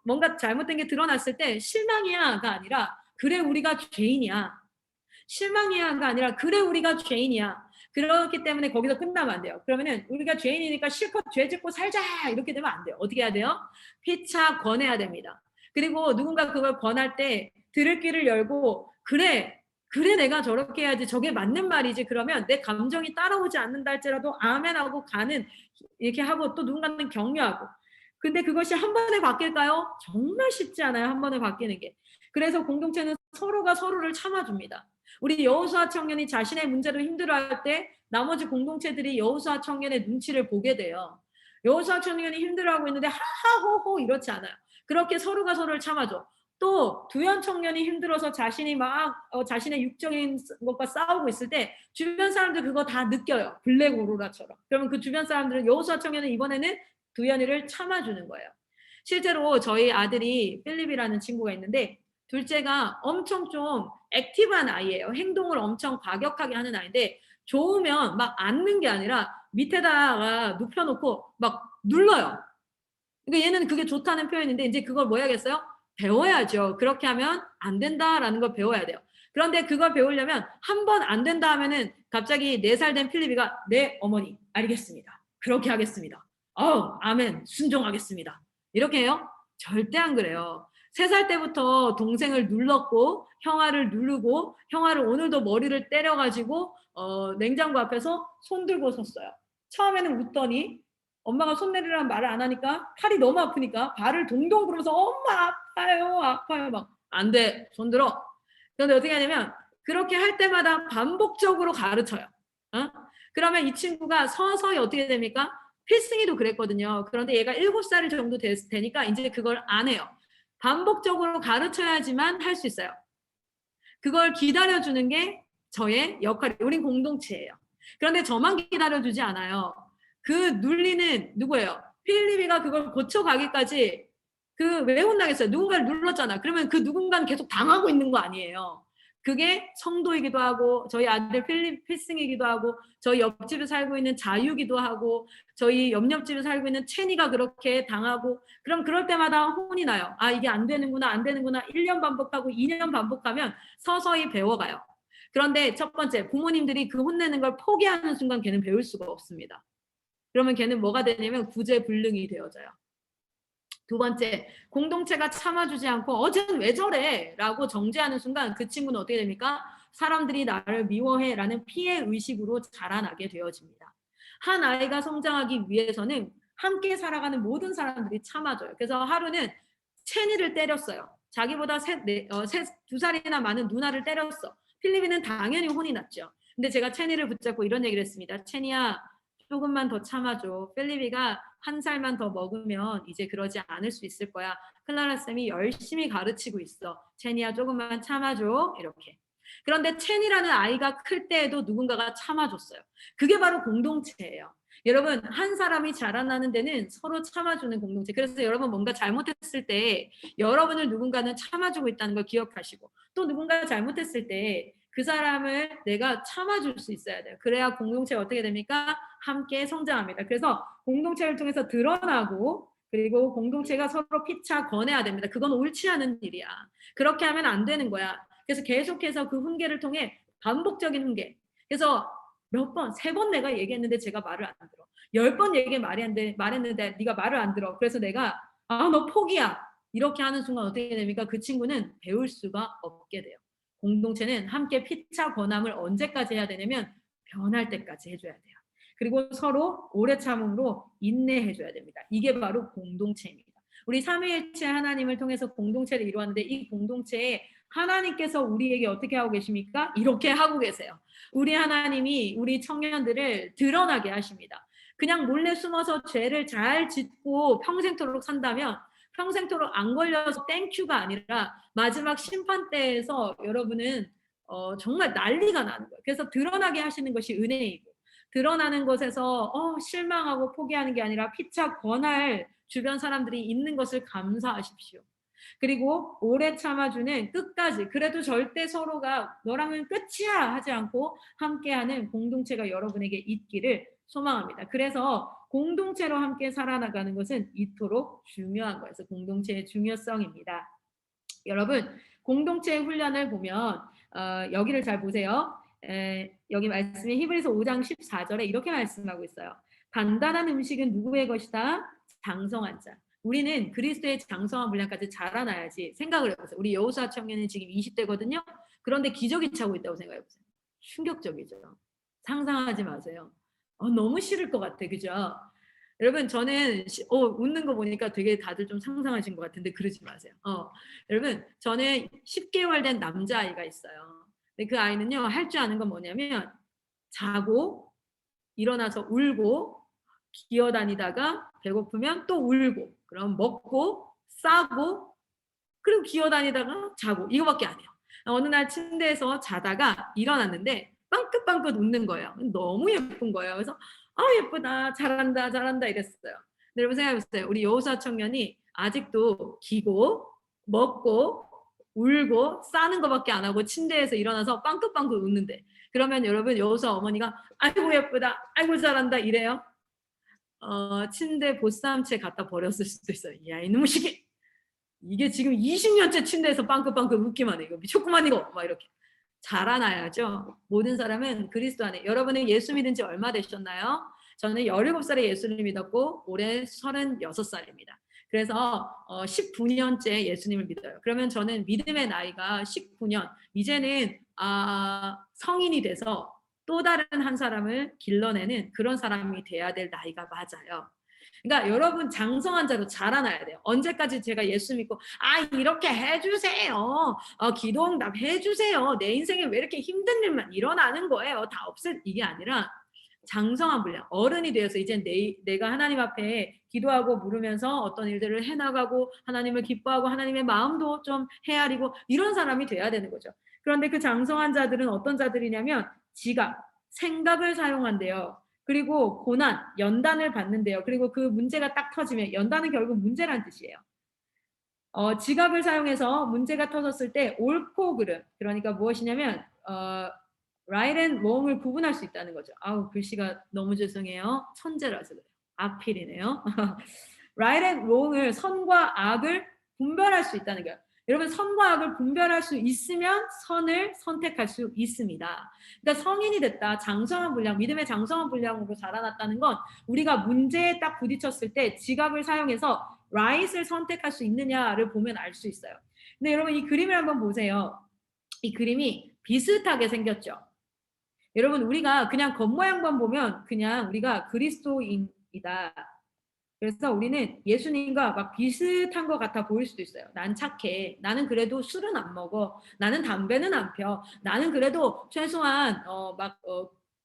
뭔가 잘못된 게 드러났을 때 실망이야가 아니라 그래 우리가 죄인이야. 실망이야가 아니라 그래 우리가 죄인이야. 그렇기 때문에 거기서 끝나면 안 돼요. 그러면은 우리가 죄인이니까 실컷 죄 짓고 살자 이렇게 되면 안 돼요. 어떻게 해야 돼요? 피차 권해야 됩니다. 그리고 누군가 그걸 권할 때 들을 귀를 열고 그래 내가 저렇게 해야지 저게 맞는 말이지 그러면 내 감정이 따라오지 않는다 할지라도 아멘하고 가는 이렇게 하고 또 누군가는 격려하고 근데 그것이 한 번에 바뀔까요? 정말 쉽지 않아요. 한 번에 바뀌는 게. 그래서 공동체는 서로가 서로를 참아줍니다. 우리 여호수아 청년이 자신의 문제로 힘들어할 때 나머지 공동체들이 여호수아 청년의 눈치를 보게 돼요. 여호수아 청년이 힘들어하고 있는데 하하호호 이렇지 않아요. 그렇게 서로가 서로를 참아줘. 또 두현 청년이 힘들어서 자신이 막 자신의 육적인 것과 싸우고 있을 때 주변 사람들 그거 다 느껴요. 블랙 오로라처럼. 그러면 그 주변 사람들은 여호수아 청년은 이번에는 두현이를 참아주는 거예요. 실제로 저희 아들이 필립이라는 친구가 있는데 둘째가 엄청 좀 액티브한 아이예요. 행동을 엄청 과격하게 하는 아이인데 좋으면 막 앉는 게 아니라 밑에다가 눕혀놓고 막 눌러요. 그러니까 얘는 그게 좋다는 표현인데 이제 그걸 뭐 해야겠어요? 배워야죠. 그렇게 하면 안 된다라는 걸 배워야 돼요. 그런데 그걸 배우려면 한 번 안 된다 하면은 갑자기 4살 된 필립이가 네 어머니 알겠습니다. 그렇게 하겠습니다. 아멘 순종하겠습니다. 이렇게 해요? 절대 안 그래요. 3살 때부터 동생을 눌렀고 형아를 누르고 형아를 오늘도 머리를 때려가지고 냉장고 앞에서 손 들고 섰어요. 처음에는 웃더니 엄마가 손 내리라는 말을 안 하니까 팔이 너무 아프니까 발을 동동 구르면서 엄마 아파요 아파요 막 안 돼 손 들어. 그런데 어떻게 하냐면 그렇게 할 때마다 반복적으로 가르쳐요. 그러면 이 친구가 서서히 어떻게 됩니까? 필승이도 그랬거든요. 그런데 얘가 7살 정도 되니까 이제 그걸 안 해요. 반복적으로 가르쳐야지만 할 수 있어요. 그걸 기다려주는 게 저의 역할이에요. 우린 공동체예요. 그런데 저만 기다려주지 않아요. 그 눌리는 누구예요? 필립이가 그걸 고쳐가기까지 왜 혼나겠어요? 누군가를 눌렀잖아. 그러면 그 누군가는 계속 당하고 있는 거 아니에요. 그게 성도이기도 하고 저희 아들 필승이기도 하고 저희 옆집에 살고 있는 자유기도 하고 저희 옆집에 살고 있는 채니가 그렇게 당하고 그럼 그럴 때마다 혼이 나요. 아 이게 안 되는구나 안 되는구나. 1년 반복하고 2년 반복하면 서서히 배워가요. 그런데 첫 번째 부모님들이 그 혼내는 걸 포기하는 순간 걔는 배울 수가 없습니다. 그러면 걔는 뭐가 되냐면 구제불능이 되어져요. 두 번째, 공동체가 참아주지 않고 쟤는 왜 저래? 라고 정죄하는 순간 그 친구는 어떻게 됩니까? 사람들이 나를 미워해 라는 피해 의식으로 자라나게 되어집니다. 한 아이가 성장하기 위해서는 함께 살아가는 모든 사람들이 참아줘요. 그래서 하루는 채니를 때렸어요. 자기보다 2살이나 많은 누나를 때렸어. 필리핀은 당연히 혼이 났죠. 근데 제가 채니를 붙잡고 이런 얘기를 했습니다. 채니야, 조금만 더 참아줘. 필리비가 1살만 더 먹으면 이제 그러지 않을 수 있을 거야. 클라라 쌤이 열심히 가르치고 있어. 채니야 조금만 참아줘. 이렇게. 그런데 채니라는 아이가 클 때에도 누군가가 참아줬어요. 그게 바로 공동체예요. 여러분 한 사람이 자라나는 데는 서로 참아주는 공동체. 그래서 여러분 뭔가 잘못했을 때 여러분을 누군가는 참아주고 있다는 걸 기억하시고 또 누군가 잘못했을 때 그 사람을 내가 참아줄 수 있어야 돼요. 그래야 공동체가 어떻게 됩니까? 함께 성장합니다. 그래서 공동체를 통해서 드러나고 그리고 공동체가 서로 피차 권해야 됩니다. 그건 옳지 않은 일이야. 그렇게 하면 안 되는 거야. 그래서 계속해서 그 훈계를 통해 반복적인 훈계. 그래서 몇 번, 3번 내가 얘기했는데 제가 말을 안 들어. 10번 말했는데 네가 말을 안 들어. 그래서 내가 너 포기야. 이렇게 하는 순간 어떻게 됩니까? 그 친구는 배울 수가 없게 돼요. 공동체는 함께 피차 권함을 언제까지 해야 되냐면 변할 때까지 해줘야 돼요. 그리고 서로 오래 참음으로 인내해줘야 됩니다. 이게 바로 공동체입니다. 우리 삼위일체 하나님을 통해서 공동체를 이루었는데 이 공동체에 하나님께서 우리에게 어떻게 하고 계십니까? 이렇게 하고 계세요. 우리 하나님이 우리 청년들을 드러나게 하십니다. 그냥 몰래 숨어서 죄를 잘 짓고 평생토록 산다면 평생토록 안 걸려서 땡큐가 아니라 마지막 심판 때에서 여러분은 정말 난리가 나는 거예요. 그래서 드러나게 하시는 것이 은혜이고 드러나는 것에서 실망하고 포기하는 게 아니라 피차 권할 주변 사람들이 있는 것을 감사하십시오. 그리고 오래 참아주는 끝까지 그래도 절대 서로가 너랑은 끝이야 하지 않고 함께하는 공동체가 여러분에게 있기를 소망합니다. 그래서 공동체로 함께 살아나가는 것은 이토록 중요한 거예요. 공동체의 중요성입니다. 여러분 공동체 훈련을 보면 여기를 잘 보세요. 여기 말씀이 히브리서 5장 14절에 이렇게 말씀하고 있어요. 단단한 음식은 누구의 것이다? 장성한 자. 우리는 그리스도의 장성한 분량까지 자라나야지 생각을 해보세요. 우리 여호수아 청년은 지금 20대거든요. 그런데 기적이 차고 있다고 생각해보세요. 충격적이죠. 상상하지 마세요. 너무 싫을 것 같아. 그죠? 여러분 저는 웃는 거 보니까 되게 다들 좀 상상하신 것 같은데 그러지 마세요. 여러분 저는 10개월 된 남자아이가 있어요. 근데 그 아이는요 할 줄 아는 건 뭐냐면 자고 일어나서 울고 기어다니다가 배고프면 또 울고 그럼 먹고 싸고 그리고 기어다니다가 자고 이거밖에 안 해요. 어느 날 침대에서 자다가 일어났는데 빵긋빵긋 웃는 거예요. 너무 예쁜 거예요. 그래서 예쁘다 잘한다 잘한다 이랬어요. 근데 여러분 생각해보세요. 우리 여호수아 청년이 아직도 기고 먹고 울고 싸는 것밖에 안 하고 침대에서 일어나서 빵긋빵긋 웃는데 그러면 여러분 여호수아 어머니가 아이고 예쁘다 아이고 잘한다 이래요? 침대 보쌈채 갖다 버렸을 수도 있어요. 야 이놈의 시기 이게 지금 20년째 침대에서 빵긋빵긋 웃기만 해. 이거 미쳤구만 이거 막 이렇게 자라나야죠. 모든 사람은 그리스도 안에. 여러분은 예수 믿은 지 얼마 되셨나요? 저는 17살에 예수를 믿었고 올해 36살입니다. 그래서 19년째 예수님을 믿어요. 그러면 저는 믿음의 나이가 19년. 이제는 성인이 돼서 또 다른 한 사람을 길러내는 그런 사람이 돼야 될 나이가 맞아요. 그러니까 여러분 장성한 자로 자라나야 돼요. 언제까지 제가 예수 믿고 이렇게 해주세요. 기도 응답 해주세요. 내 인생에 왜 이렇게 힘든 일만 일어나는 거예요. 다 없애 이게 아니라 장성한 분량 어른이 되어서 이제 내가 하나님 앞에 기도하고 물으면서 어떤 일들을 해나가고 하나님을 기뻐하고 하나님의 마음도 좀 헤아리고 이런 사람이 돼야 되는 거죠. 그런데 그 장성한 자들은 어떤 자들이냐면 지각, 생각을 사용한대요. 그리고 고난, 연단을 받는데요. 그리고 그 문제가 딱 터지면 연단은 결국 문제란 뜻이에요. 지각을 사용해서 문제가 터졌을 때 옳고 그름, 그러니까 무엇이냐면 right and wrong을 구분할 수 있다는 거죠. 아우 글씨가 너무 죄송해요. 천재라서 그래요. 악필이네요. right and wrong을 선과 악을 분별할 수 있다는 거예요. 여러분 선과 악을 분별할 수 있으면 선을 선택할 수 있습니다. 그러니까 성인이 됐다, 장성한 분량, 믿음의 장성한 분량으로 자라났다는 건 우리가 문제에 딱 부딪혔을 때 지각을 사용해서 right을 선택할 수 있느냐를 보면 알 수 있어요. 근데 여러분 이 그림을 한번 보세요. 이 그림이 비슷하게 생겼죠. 여러분 우리가 그냥 겉모양만 보면 그냥 우리가 그리스도인이다. 그래서 우리는 예수님과 막 비슷한 것 같아 보일 수도 있어요. 난 착해. 나는 그래도 술은 안 먹어. 나는 담배는 안 펴. 나는 그래도 최소한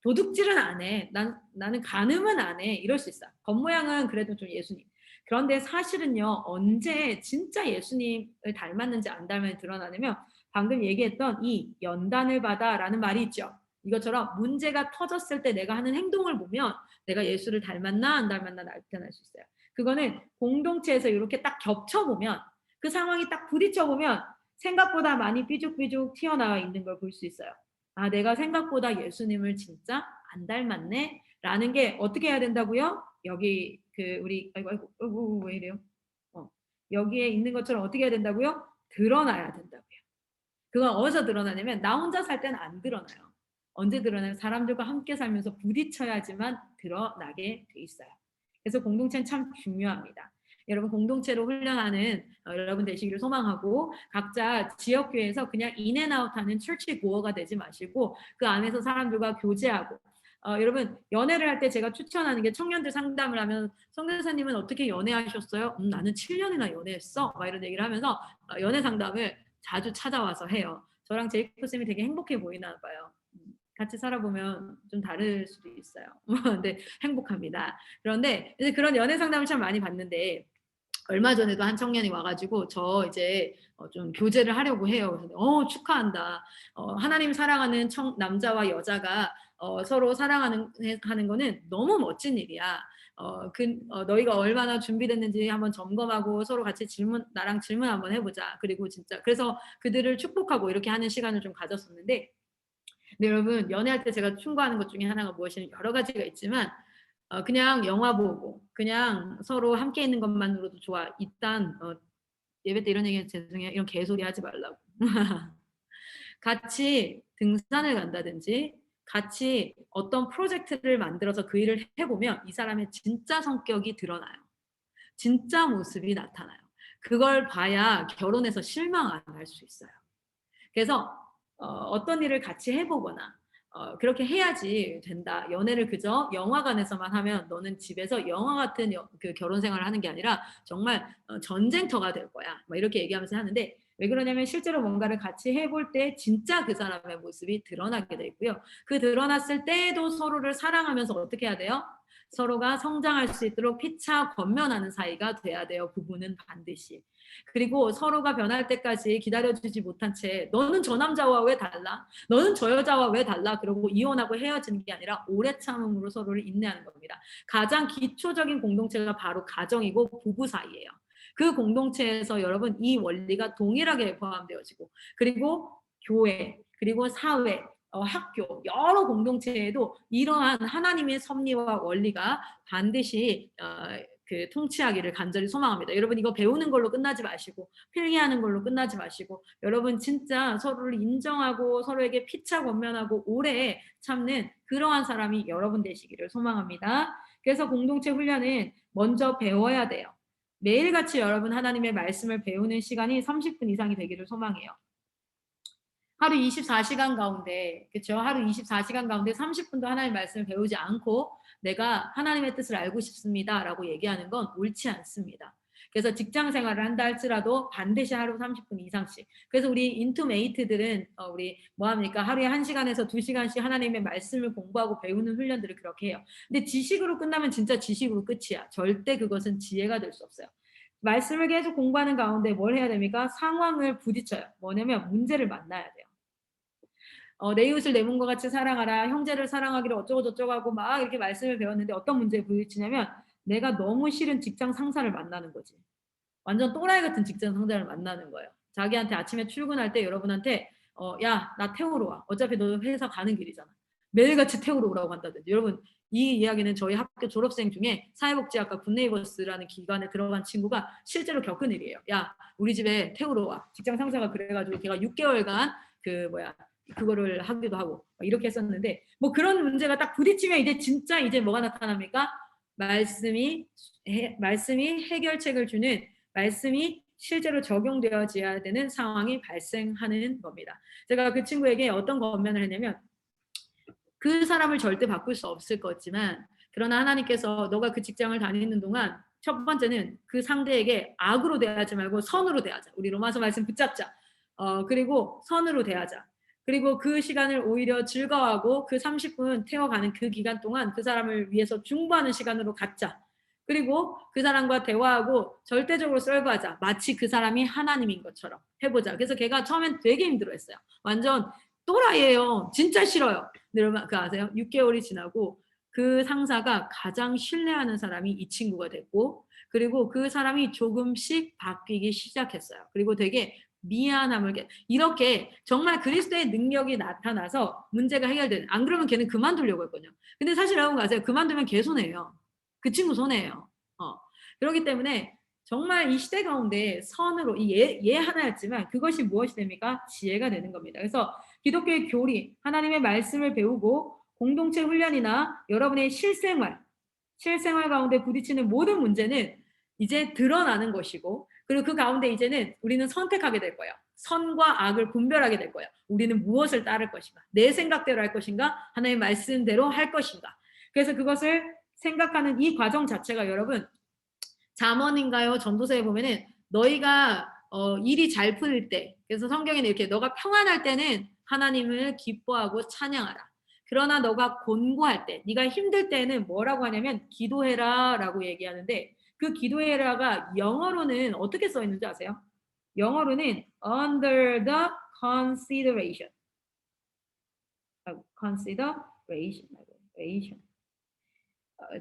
도둑질은 안 해. 나는 간음은 안 해. 이럴 수 있어. 겉모양은 그래도 좀 예수님. 그런데 사실은요. 언제 진짜 예수님을 닮았는지 안 닮았는지 드러나냐면 방금 얘기했던 이 연단을 받아라는 말이 있죠. 이것처럼 문제가 터졌을 때 내가 하는 행동을 보면 내가 예수를 닮았나 안 닮았나 나타날 수 있어요. 그거는 공동체에서 이렇게 딱 겹쳐보면 그 상황이 딱 부딪혀보면 생각보다 많이 삐죽삐죽 튀어나와 있는 걸 볼 수 있어요. 아, 내가 생각보다 예수님을 진짜 안 닮았네? 라는 게 어떻게 해야 된다고요? 여기 우리 아이고 왜 이래요? 여기에 있는 것처럼 어떻게 해야 된다고요? 드러나야 된다고요. 그건 어디서 드러나냐면 나 혼자 살 때는 안 드러나요. 언제 드러나요? 사람들과 함께 살면서 부딪혀야지만 드러나게 돼 있어요. 그래서 공동체는 참 중요합니다. 여러분 공동체로 훈련하는 여러분 되시기를 소망하고 각자 지역교회에서 그냥 인앤아웃하는 철치 고어가 되지 마시고 그 안에서 사람들과 교제하고 여러분 연애를 할 때 제가 추천하는 게 청년들 상담을 하면 성교사님은 어떻게 연애하셨어요? 나는 7년이나 연애했어. 막 이런 얘기를 하면서 연애 상담을 자주 찾아와서 해요. 저랑 제이콥 쌤이 되게 행복해 보이나 봐요. 같이 살아보면 좀 다를 수도 있어요. 근데 행복합니다. 그런데 이제 그런 연애 상담을 참 많이 받는데 얼마 전에도 한 청년이 와가지고 저 이제 좀 교제를 하려고 해요. 그래서 축하한다. 하나님 사랑하는 남자와 여자가 서로 사랑하는 하는 거는 너무 멋진 일이야. 너희가 얼마나 준비됐는지 한번 점검하고 서로 같이 나랑 질문 한번 해보자. 그리고 진짜 그래서 그들을 축복하고 이렇게 하는 시간을 좀 가졌었는데, 근데 여러분 연애할 때 제가 충고하는 것 중에 하나가 무엇이냐면 여러 가지가 있지만 그냥 영화 보고 그냥 서로 함께 있는 것만으로도 좋아. 일단 예배 때 이런 얘기 죄송해요. 이런 개소리 하지 말라고. 같이 등산을 간다든지 같이 어떤 프로젝트를 만들어서 그 일을 해보면 이 사람의 진짜 성격이 드러나요. 진짜 모습이 나타나요. 그걸 봐야 결혼해서 실망 안 할 수 있어요. 그래서 어떤 일을 같이 해보거나 그렇게 해야지 된다. 연애를 그저 영화관에서만 하면 너는 집에서 영화 같은 그 결혼 생활을 하는 게 아니라 정말 전쟁터가 될 거야. 막 이렇게 얘기하면서 하는데 왜 그러냐면 실제로 뭔가를 같이 해볼 때 진짜 그 사람의 모습이 드러나게 돼 있고요. 그 드러났을 때도 서로를 사랑하면서 어떻게 해야 돼요? 서로가 성장할 수 있도록 피차 권면하는 사이가 돼야 돼요. 부부는 반드시. 그리고 서로가 변할 때까지 기다려주지 못한 채 너는 저 남자와 왜 달라? 너는 저 여자와 왜 달라? 그러고 이혼하고 헤어지는 게 아니라 오래 참음으로 서로를 인내하는 겁니다. 가장 기초적인 공동체가 바로 가정이고 부부 사이예요. 그 공동체에서 여러분 이 원리가 동일하게 포함되어지고 그리고 교회 그리고 사회 학교 여러 공동체에도 이러한 하나님의 섭리와 원리가 반드시 그 통치하기를 간절히 소망합니다. 여러분 이거 배우는 걸로 끝나지 마시고 필기하는 걸로 끝나지 마시고 여러분 진짜 서로를 인정하고 서로에게 피차 권면하고 오래 참는 그러한 사람이 여러분 되시기를 소망합니다. 그래서 공동체 훈련은 먼저 배워야 돼요. 매일같이 여러분 하나님의 말씀을 배우는 시간이 30분 이상이 되기를 소망해요. 하루 24시간 가운데, 그렇죠? 하루 24시간 가운데 30분도 하나님의 말씀을 배우지 않고 내가 하나님의 뜻을 알고 싶습니다라고 얘기하는 건 옳지 않습니다. 그래서 직장 생활을 한다 할지라도 반드시 하루 30분 이상씩. 그래서 우리 인투메이트들은 우리 뭐 합니까? 하루에 1시간에서 2시간씩 하나님의 말씀을 공부하고 배우는 훈련들을 그렇게 해요. 근데 지식으로 끝나면 진짜 지식으로 끝이야. 절대 그것은 지혜가 될 수 없어요. 말씀을 계속 공부하는 가운데 뭘 해야 됩니까? 상황을 부딪혀요. 뭐냐면 문제를 만나야 돼요. 내 이웃을 내 몸과 같이 사랑하라. 형제를 사랑하기를 어쩌고 저쩌고 하고 막 이렇게 말씀을 배웠는데 어떤 문제에 부딪히냐면 내가 너무 싫은 직장 상사를 만나는 거지. 완전 또라이 같은 직장 상사를 만나는 거예요. 자기한테 아침에 출근할 때 여러분한테 야, 나 태우러 와. 어차피 너 회사 가는 길이잖아. 매일같이 태우러 오라고 한다든지. 여러분 이 이야기는 저희 학교 졸업생 중에 사회복지학과 굿네이버스라는 기관에 들어간 친구가 실제로 겪은 일이에요. 야, 우리 집에 태우러 와. 직장 상사가 그래가지고 걔가 6개월간 그거를 하기도 하고 이렇게 했었는데 뭐 그런 문제가 딱 부딪히면 이제 진짜 이제 뭐가 나타납니까? 말씀이 해결책을 주는 말씀이 실제로 적용되어져야 되는 상황이 발생하는 겁니다. 제가 그 친구에게 어떤 권면을 했냐면 그 사람을 절대 바꿀 수 없을 거지만 그러나 하나님께서 너가 그 직장을 다니는 동안 첫 번째는 그 상대에게 악으로 대하지 말고 선으로 대하자. 우리 로마서 말씀 붙잡자. 그리고 선으로 대하자. 그리고 그 시간을 오히려 즐거워하고 그 30분 태워가는 그 기간 동안 그 사람을 위해서 중보하는 시간으로 갖자. 그리고 그 사람과 대화하고 절대적으로 썰고하자. 마치 그 사람이 하나님인 것처럼 해보자. 그래서 걔가 처음엔 되게 힘들어했어요. 완전 또라이예요. 진짜 싫어요. 여러분 그 아세요? 6개월이 지나고 그 상사가 가장 신뢰하는 사람이 이 친구가 됐고 그리고 그 사람이 조금씩 바뀌기 시작했어요. 그리고 되게 미안함을 이렇게 정말 그리스도의 능력이 나타나서 문제가 해결되는. 안 그러면 걔는 그만두려고 했거든요. 근데 사실 여러분 아세요? 그만두면 걔 손해예요. 그 친구 손해예요. 그렇기 때문에 정말 이 시대 가운데 선으로 예 하나였지만 그것이 무엇이 됩니까? 지혜가 되는 겁니다. 그래서 기독교의 교리, 하나님의 말씀을 배우고 공동체 훈련이나 여러분의 실생활 가운데 부딪히는 모든 문제는 이제 드러나는 것이고 그리고 그 가운데 이제는 우리는 선택하게 될 거예요. 선과 악을 분별하게 될 거예요. 우리는 무엇을 따를 것인가? 내 생각대로 할 것인가? 하나님의 말씀대로 할 것인가? 그래서 그것을 생각하는 이 과정 자체가 여러분 잠언인가요? 전도서에 보면은 너희가 일이 잘 풀릴 때 그래서 성경에는 이렇게 너가 평안할 때는 하나님을 기뻐하고 찬양하라. 그러나 너가 곤고할 때 네가 힘들 때는 뭐라고 하냐면 기도해라라고 얘기하는데 그 기도해라가 영어로는 어떻게 써 있는지 아세요? 영어로는 under the consideration. consideration.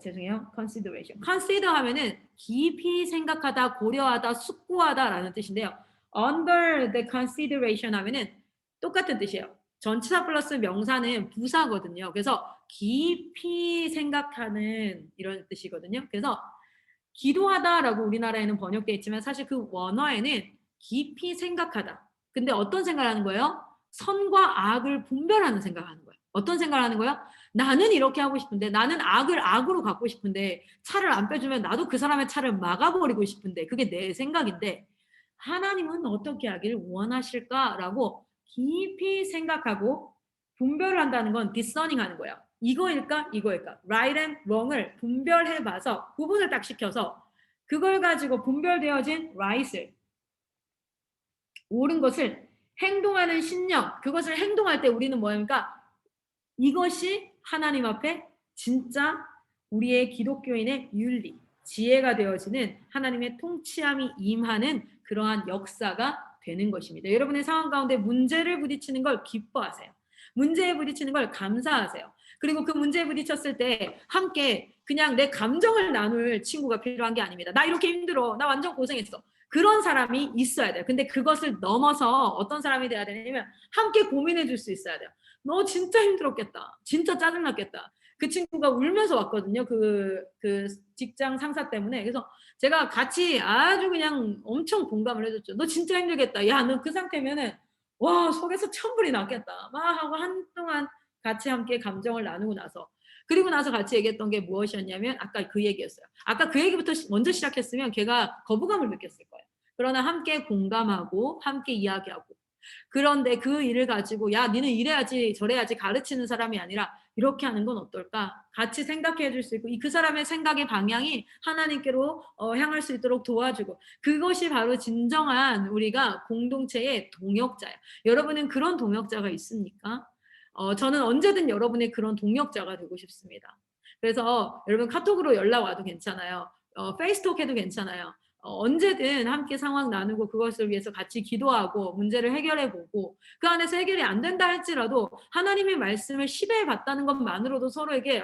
죄송해요. consideration. consider 하면은 깊이 생각하다, 고려하다, 숙고하다라는 뜻인데요. under the consideration 하면은 똑같은 뜻이에요. 전치사 플러스 명사는 부사거든요. 그래서 깊이 생각하는 이런 뜻이거든요. 그래서 기도하다라고 우리나라에는 번역되어 있지만 사실 그 원어에는 깊이 생각하다. 근데 어떤 생각을 하는 거예요? 선과 악을 분별하는 생각을 하는 거예요. 어떤 생각을 하는 거예요? 나는 이렇게 하고 싶은데 나는 악을 악으로 갖고 싶은데 차를 안 빼주면 나도 그 사람의 차를 막아버리고 싶은데 그게 내 생각인데 하나님은 어떻게 하기를 원하실까라고 깊이 생각하고 분별을 한다는 건 discerning 하는 거예요. 이거일까 이거일까 right and wrong을 분별해봐서 구분을 딱 시켜서 그걸 가지고 분별되어진 right을 옳은 것을 행동하는 신념 그것을 행동할 때 우리는 뭐입니까? 이것이 하나님 앞에 진짜 우리의 기독교인의 윤리, 지혜가 되어지는 하나님의 통치함이 임하는 그러한 역사가 되는 것입니다. 여러분의 상황 가운데 문제를 부딪히는 걸 기뻐하세요. 문제에 부딪히는 걸 감사하세요. 그리고 그 문제에 부딪혔을 때 함께 그냥 내 감정을 나눌 친구가 필요한 게 아닙니다. 나 이렇게 힘들어. 나 완전 고생했어. 그런 사람이 있어야 돼요. 근데 그것을 넘어서 어떤 사람이 돼야 되냐면 함께 고민해 줄 수 있어야 돼요. 너 진짜 힘들었겠다. 진짜 짜증났겠다. 그 친구가 울면서 왔거든요. 그 직장 상사 때문에. 그래서 제가 같이 아주 그냥 엄청 공감을 해줬죠. 너 진짜 힘들겠다. 야, 너 그 상태면은 와, 속에서 천불이 났겠다. 막 하고 한동안 같이 함께 감정을 나누고 나서 그리고 나서 같이 얘기했던 게 무엇이었냐면 아까 그 얘기였어요. 아까 그 얘기부터 먼저 시작했으면 걔가 거부감을 느꼈을 거예요. 그러나 함께 공감하고 함께 이야기하고 그런데 그 일을 가지고 야 니는 이래야지 저래야지 가르치는 사람이 아니라 이렇게 하는 건 어떨까? 같이 생각해 줄 수 있고 그 사람의 생각의 방향이 하나님께로 향할 수 있도록 도와주고 그것이 바로 진정한 우리가 공동체의 동역자예요. 여러분은 그런 동역자가 있습니까? 저는 언제든 여러분의 그런 동역자가 되고 싶습니다. 그래서 여러분 카톡으로 연락 와도 괜찮아요. 페이스톡 해도 괜찮아요. 언제든 함께 상황 나누고 그것을 위해서 같이 기도하고 문제를 해결해보고 그 안에서 해결이 안 된다 할지라도 하나님의 말씀을 시배해 봤다는 것만으로도 서로에게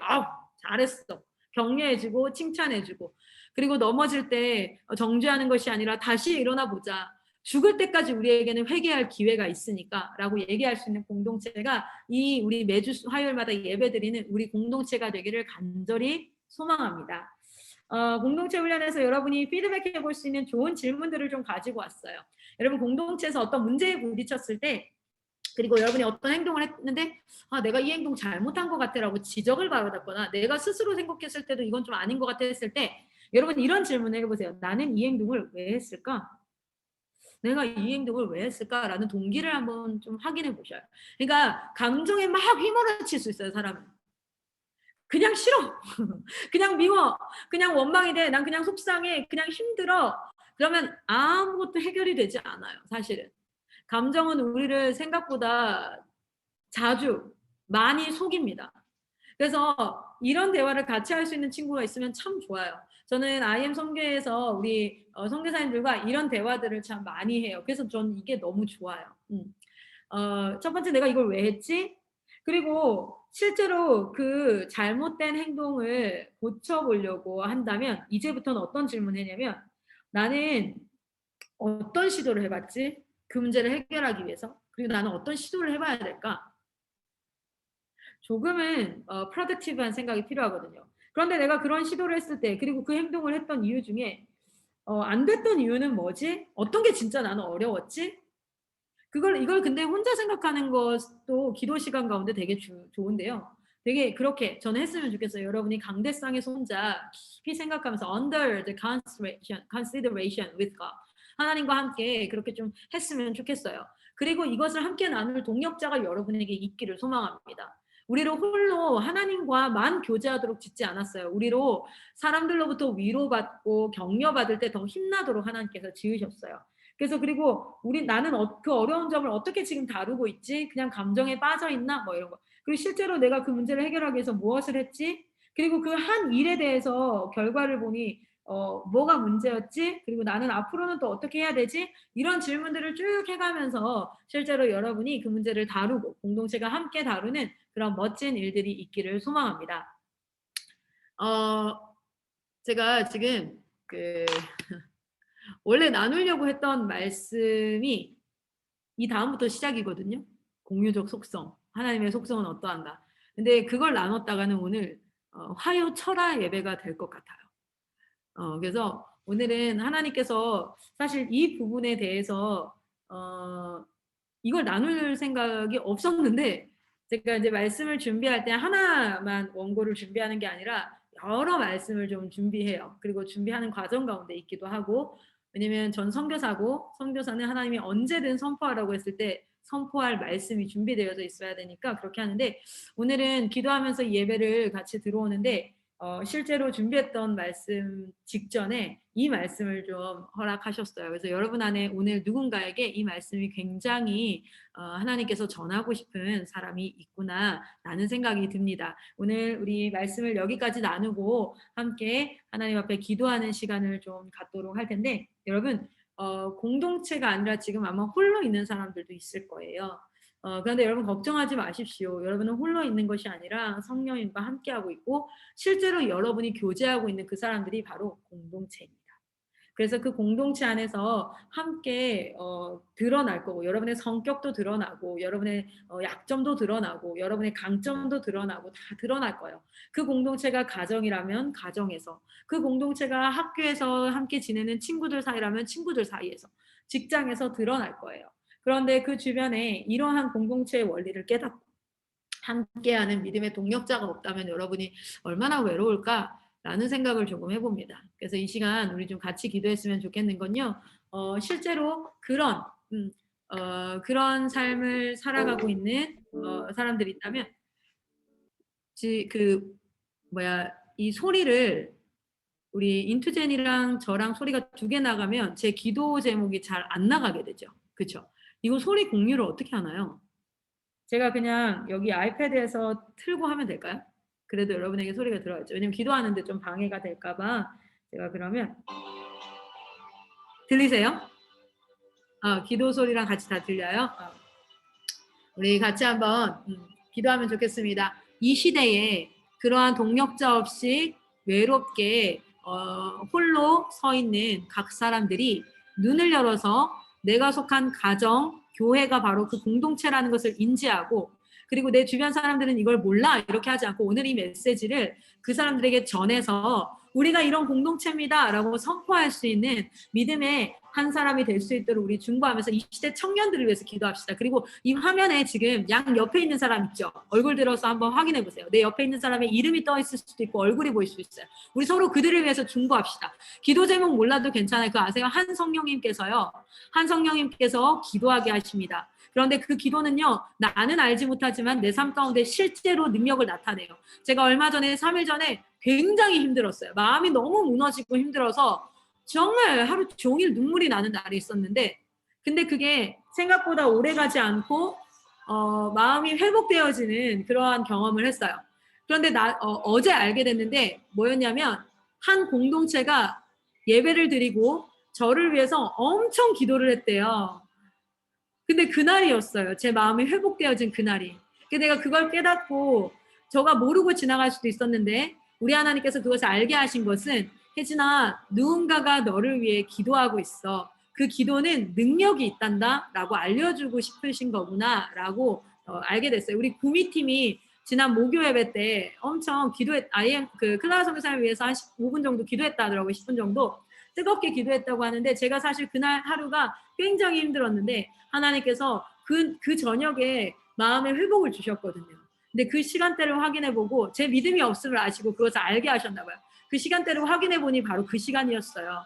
잘했어 격려해주고 칭찬해주고 그리고 넘어질 때 정죄하는 것이 아니라 다시 일어나 보자. 죽을 때까지 우리에게는 회개할 기회가 있으니까 라고 얘기할 수 있는 공동체가 이 우리 매주 화요일마다 예배드리는 우리 공동체가 되기를 간절히 소망합니다. 공동체 훈련에서 여러분이 피드백해 볼 수 있는 좋은 질문들을 좀 가지고 왔어요. 여러분 공동체에서 어떤 문제에 부딪혔을 때 그리고 여러분이 어떤 행동을 했는데 내가 이 행동 잘못한 것 같아라고 지적을 받았거나 내가 스스로 생각했을 때도 이건 좀 아닌 것 같아 했을 때 여러분 이런 질문을 해보세요. 나는 이 행동을 왜 했을까? 내가 이 행동을 왜 했을까라는 동기를 한번 좀 확인해 보셔요. 그러니까 감정에 막 휘몰아칠 수 있어요, 사람은. 그냥 싫어. 그냥 미워. 그냥 원망이 돼. 난 그냥 속상해. 그냥 힘들어. 그러면 아무것도 해결이 되지 않아요, 사실은. 감정은 우리를 생각보다 자주 많이 속입니다. 그래서 이런 대화를 같이 할 수 있는 친구가 있으면 참 좋아요. 저는 IM 선교에서 우리 선교사님들과 이런 대화들을 참 많이 해요. 그래서 저는 이게 너무 좋아요. 첫 번째 내가 이걸 왜 했지? 그리고 실제로 그 잘못된 행동을 고쳐보려고 한다면 이제부터는 어떤 질문을 했냐면 나는 어떤 시도를 해봤지? 그 문제를 해결하기 위해서. 그리고 나는 어떤 시도를 해봐야 될까? 조금은 productive한 생각이 필요하거든요. 그런데 내가 그런 시도를 했을 때 그리고 그 행동을 했던 이유 중에 안 됐던 이유는 뭐지? 어떤 게 진짜 나는 어려웠지? 이걸 근데 혼자 생각하는 것도 기도 시간 가운데 되게 좋은데요. 되게 그렇게 저는 했으면 좋겠어요. 여러분이 강대상에서 혼자 깊이 생각하면서 under the consideration with God. 하나님과 함께 그렇게 좀 했으면 좋겠어요. 그리고 이것을 함께 나눌 동역자가 여러분에게 있기를 소망합니다. 우리를 홀로 하나님과만 교제하도록 짓지 않았어요. 우리로 사람들로부터 위로받고 격려받을 때 더 힘나도록 하나님께서 지으셨어요. 그래서 그리고 나는 그 어려운 점을 어떻게 지금 다루고 있지? 그냥 감정에 빠져 있나? 뭐 이런 거. 그리고 실제로 내가 그 문제를 해결하기 위해서 무엇을 했지? 그리고 그 한 일에 대해서 결과를 보니 뭐가 문제였지? 그리고 나는 앞으로는 또 어떻게 해야 되지? 이런 질문들을 쭉 해가면서 실제로 여러분이 그 문제를 다루고 공동체가 함께 다루는 그런 멋진 일들이 있기를 소망합니다. 제가 지금 원래 나누려고 했던 말씀이 이 다음부터 시작이거든요. 공유적 속성, 하나님의 속성은 어떠한가. 근데 그걸 나눴다가는 오늘 화요 철화 예배가 될 것 같아요. 그래서 오늘은 하나님께서 사실 이 부분에 대해서 이걸 나눌 생각이 없었는데 제가 이제 말씀을 준비할 때 하나만 원고를 준비하는 게 아니라 여러 말씀을 좀 준비해요. 그리고 준비하는 과정 가운데 있기도 하고 왜냐면 전 선교사고 선교사는 하나님이 언제든 선포하라고 했을 때 선포할 말씀이 준비되어져 있어야 되니까 그렇게 하는데 오늘은 기도하면서 예배를 같이 들어오는데 실제로 준비했던 말씀 직전에 이 말씀을 좀 허락하셨어요. 그래서 여러분 안에 오늘 누군가에게 이 말씀이 굉장히 하나님께서 전하고 싶은 사람이 있구나라는 생각이 듭니다. 오늘 우리 말씀을 여기까지 나누고 함께 하나님 앞에 기도하는 시간을 좀 갖도록 할 텐데 여러분 공동체가 아니라 지금 아마 홀로 있는 사람들도 있을 거예요. 그런데 여러분 걱정하지 마십시오. 여러분은 홀로 있는 것이 아니라 성령님과 함께하고 있고 실제로 여러분이 교제하고 있는 그 사람들이 바로 공동체입니다. 그래서 그 공동체 안에서 함께 드러날 거고 여러분의 성격도 드러나고 여러분의 약점도 드러나고 여러분의 강점도 드러나고 다 드러날 거예요. 그 공동체가 가정이라면 가정에서 그 공동체가 학교에서 함께 지내는 친구들 사이라면 친구들 사이에서 직장에서 드러날 거예요. 그런데 그 주변에 이러한 공동체의 원리를 깨닫고 함께하는 믿음의 동역자가 없다면 여러분이 얼마나 외로울까라는 생각을 조금 해봅니다. 그래서 이 시간 우리 좀 같이 기도했으면 좋겠는 건요. 실제로 그런 삶을 살아가고 있는 사람들이 있다면 이 소리를 우리 인투젠이랑 저랑 소리가 두 개 나가면 제 기도 제목이 잘 안 나가게 되죠. 그렇죠? 이거 소리 공유를 어떻게 하나요? 제가 그냥 여기 아이패드에서 틀고 하면 될까요? 그래도 여러분에게 소리가 들어가죠. 왜냐면 기도하는데 좀 방해가 될까 봐 제가 그러면 들리세요? 기도 소리랑 같이 다 들려요? 우리 같이 한번 기도하면 좋겠습니다. 이 시대에 그러한 동력자 없이 외롭게 홀로 서 있는 각 사람들이 눈을 열어서 내가 속한 가정, 교회가 바로 그 공동체라는 것을 인지하고, 그리고 내 주변 사람들은 이걸 몰라 이렇게 하지 않고 오늘 이 메시지를 그 사람들에게 전해서 우리가 이런 공동체입니다 라고 선포할 수 있는 믿음의 한 사람이 될 수 있도록 우리 중보하면서 이 시대 청년들을 위해서 기도합시다. 그리고 이 화면에 지금 양 옆에 있는 사람 있죠? 얼굴 들어서 한번 확인해 보세요. 내 옆에 있는 사람의 이름이 떠 있을 수도 있고 얼굴이 보일 수 있어요. 우리 서로 그들을 위해서 중보합시다. 기도 제목 몰라도 괜찮아요. 그 아세요? 한 성령님께서 기도하게 하십니다. 그런데 그 기도는요, 나는 알지 못하지만 내 삶 가운데 실제로 능력을 나타내요. 제가 얼마 전에 3일 전에 굉장히 힘들었어요. 마음이 너무 무너지고 힘들어서 정말 하루 종일 눈물이 나는 날이 있었는데, 근데 그게 생각보다 오래가지 않고 마음이 회복되어지는 그러한 경험을 했어요. 그런데 어제 알게 됐는데 뭐였냐면, 한 공동체가 예배를 드리고 저를 위해서 엄청 기도를 했대요. 근데 그날이었어요. 제 마음이 회복되어진 그날이. 근데 내가 그걸 깨닫고 저가 모르고 지나갈 수도 있었는데 우리 하나님께서 그것을 알게 하신 것은, 혜진아, 누군가가 너를 위해 기도하고 있어. 그 기도는 능력이 있단다 라고 알려주고 싶으신 거구나 라고 알게 됐어요. 우리 구미팀이 지난 목요 예배 때 엄청 클라라 선교사를 위해서 한 15분 정도 기도했다 하더라고요. 10분 정도. 뜨겁게 기도했다고 하는데, 제가 사실 그날 하루가 굉장히 힘들었는데 하나님께서 그 저녁에 마음의 회복을 주셨거든요. 근데 그 시간대를 확인해보고 제 믿음이 없음을 아시고 그것을 알게 하셨나 봐요. 그 시간대를 확인해보니 바로 그 시간이었어요.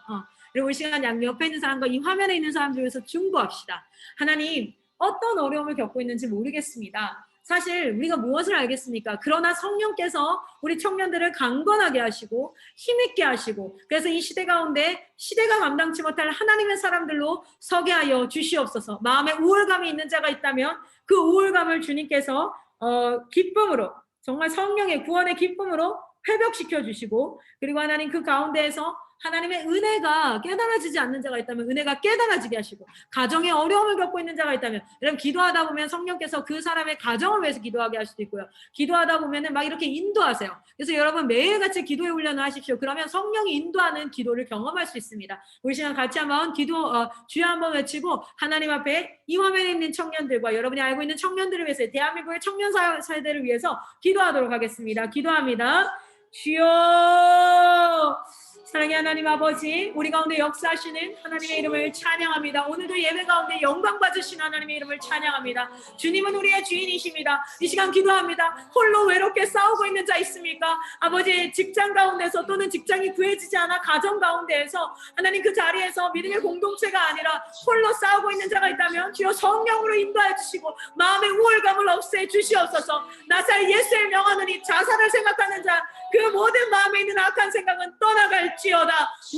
그리고 이 시간 양 옆에 있는 사람과 이 화면에 있는 사람들 위해서 중보합시다. 하나님, 어떤 어려움을 겪고 있는지 모르겠습니다. 사실 우리가 무엇을 알겠습니까? 그러나 성령께서 우리 청년들을 강건하게 하시고 힘있게 하시고, 그래서 이 시대 가운데 시대가 감당치 못할 하나님의 사람들로 서게 하여 주시옵소서. 마음에 우울감이 있는 자가 있다면 그 우울감을 주님께서 기쁨으로, 정말 성령의 구원의 기쁨으로 회복시켜 주시고, 그리고 하나님 그 가운데에서 하나님의 은혜가 깨달아지지 않는 자가 있다면 은혜가 깨달아지게 하시고, 가정에 어려움을 겪고 있는 자가 있다면, 여러분 기도하다 보면 성령께서 그 사람의 가정을 위해서 기도하게 할 수도 있고요. 기도하다 보면은 막 이렇게 인도하세요. 그래서 여러분 매일같이 기도의 훈련을 하십시오. 그러면 성령이 인도하는 기도를 경험할 수 있습니다. 우리 시간 같이 한번 주여 한번 외치고, 하나님 앞에 이 화면에 있는 청년들과 여러분이 알고 있는 청년들을 위해서, 대한민국의 청년 세대를 위해서 기도하도록 하겠습니다. 기도합니다. 주여, 사랑의 하나님 아버지, 우리 가운데 역사하시는 하나님의 이름을 찬양합니다. 오늘도 예배 가운데 영광 받으신 하나님의 이름을 찬양합니다. 주님은 우리의 주인이십니다. 이 시간 기도합니다. 홀로 외롭게 싸우고 있는 자 있습니까? 아버지, 직장 가운데서 또는 직장이 구해지지 않아 가정 가운데에서 하나님 그 자리에서 믿음의 공동체가 아니라 홀로 싸우고 있는 자가 있다면 주여 성령으로 인도해 주시고 마음의 우월감을 없애 주시옵소서. 나살 예수의 명하느니 자살을 생각하는 자, 그 모든 마음에 있는 악한 생각은 떠나갈지어다.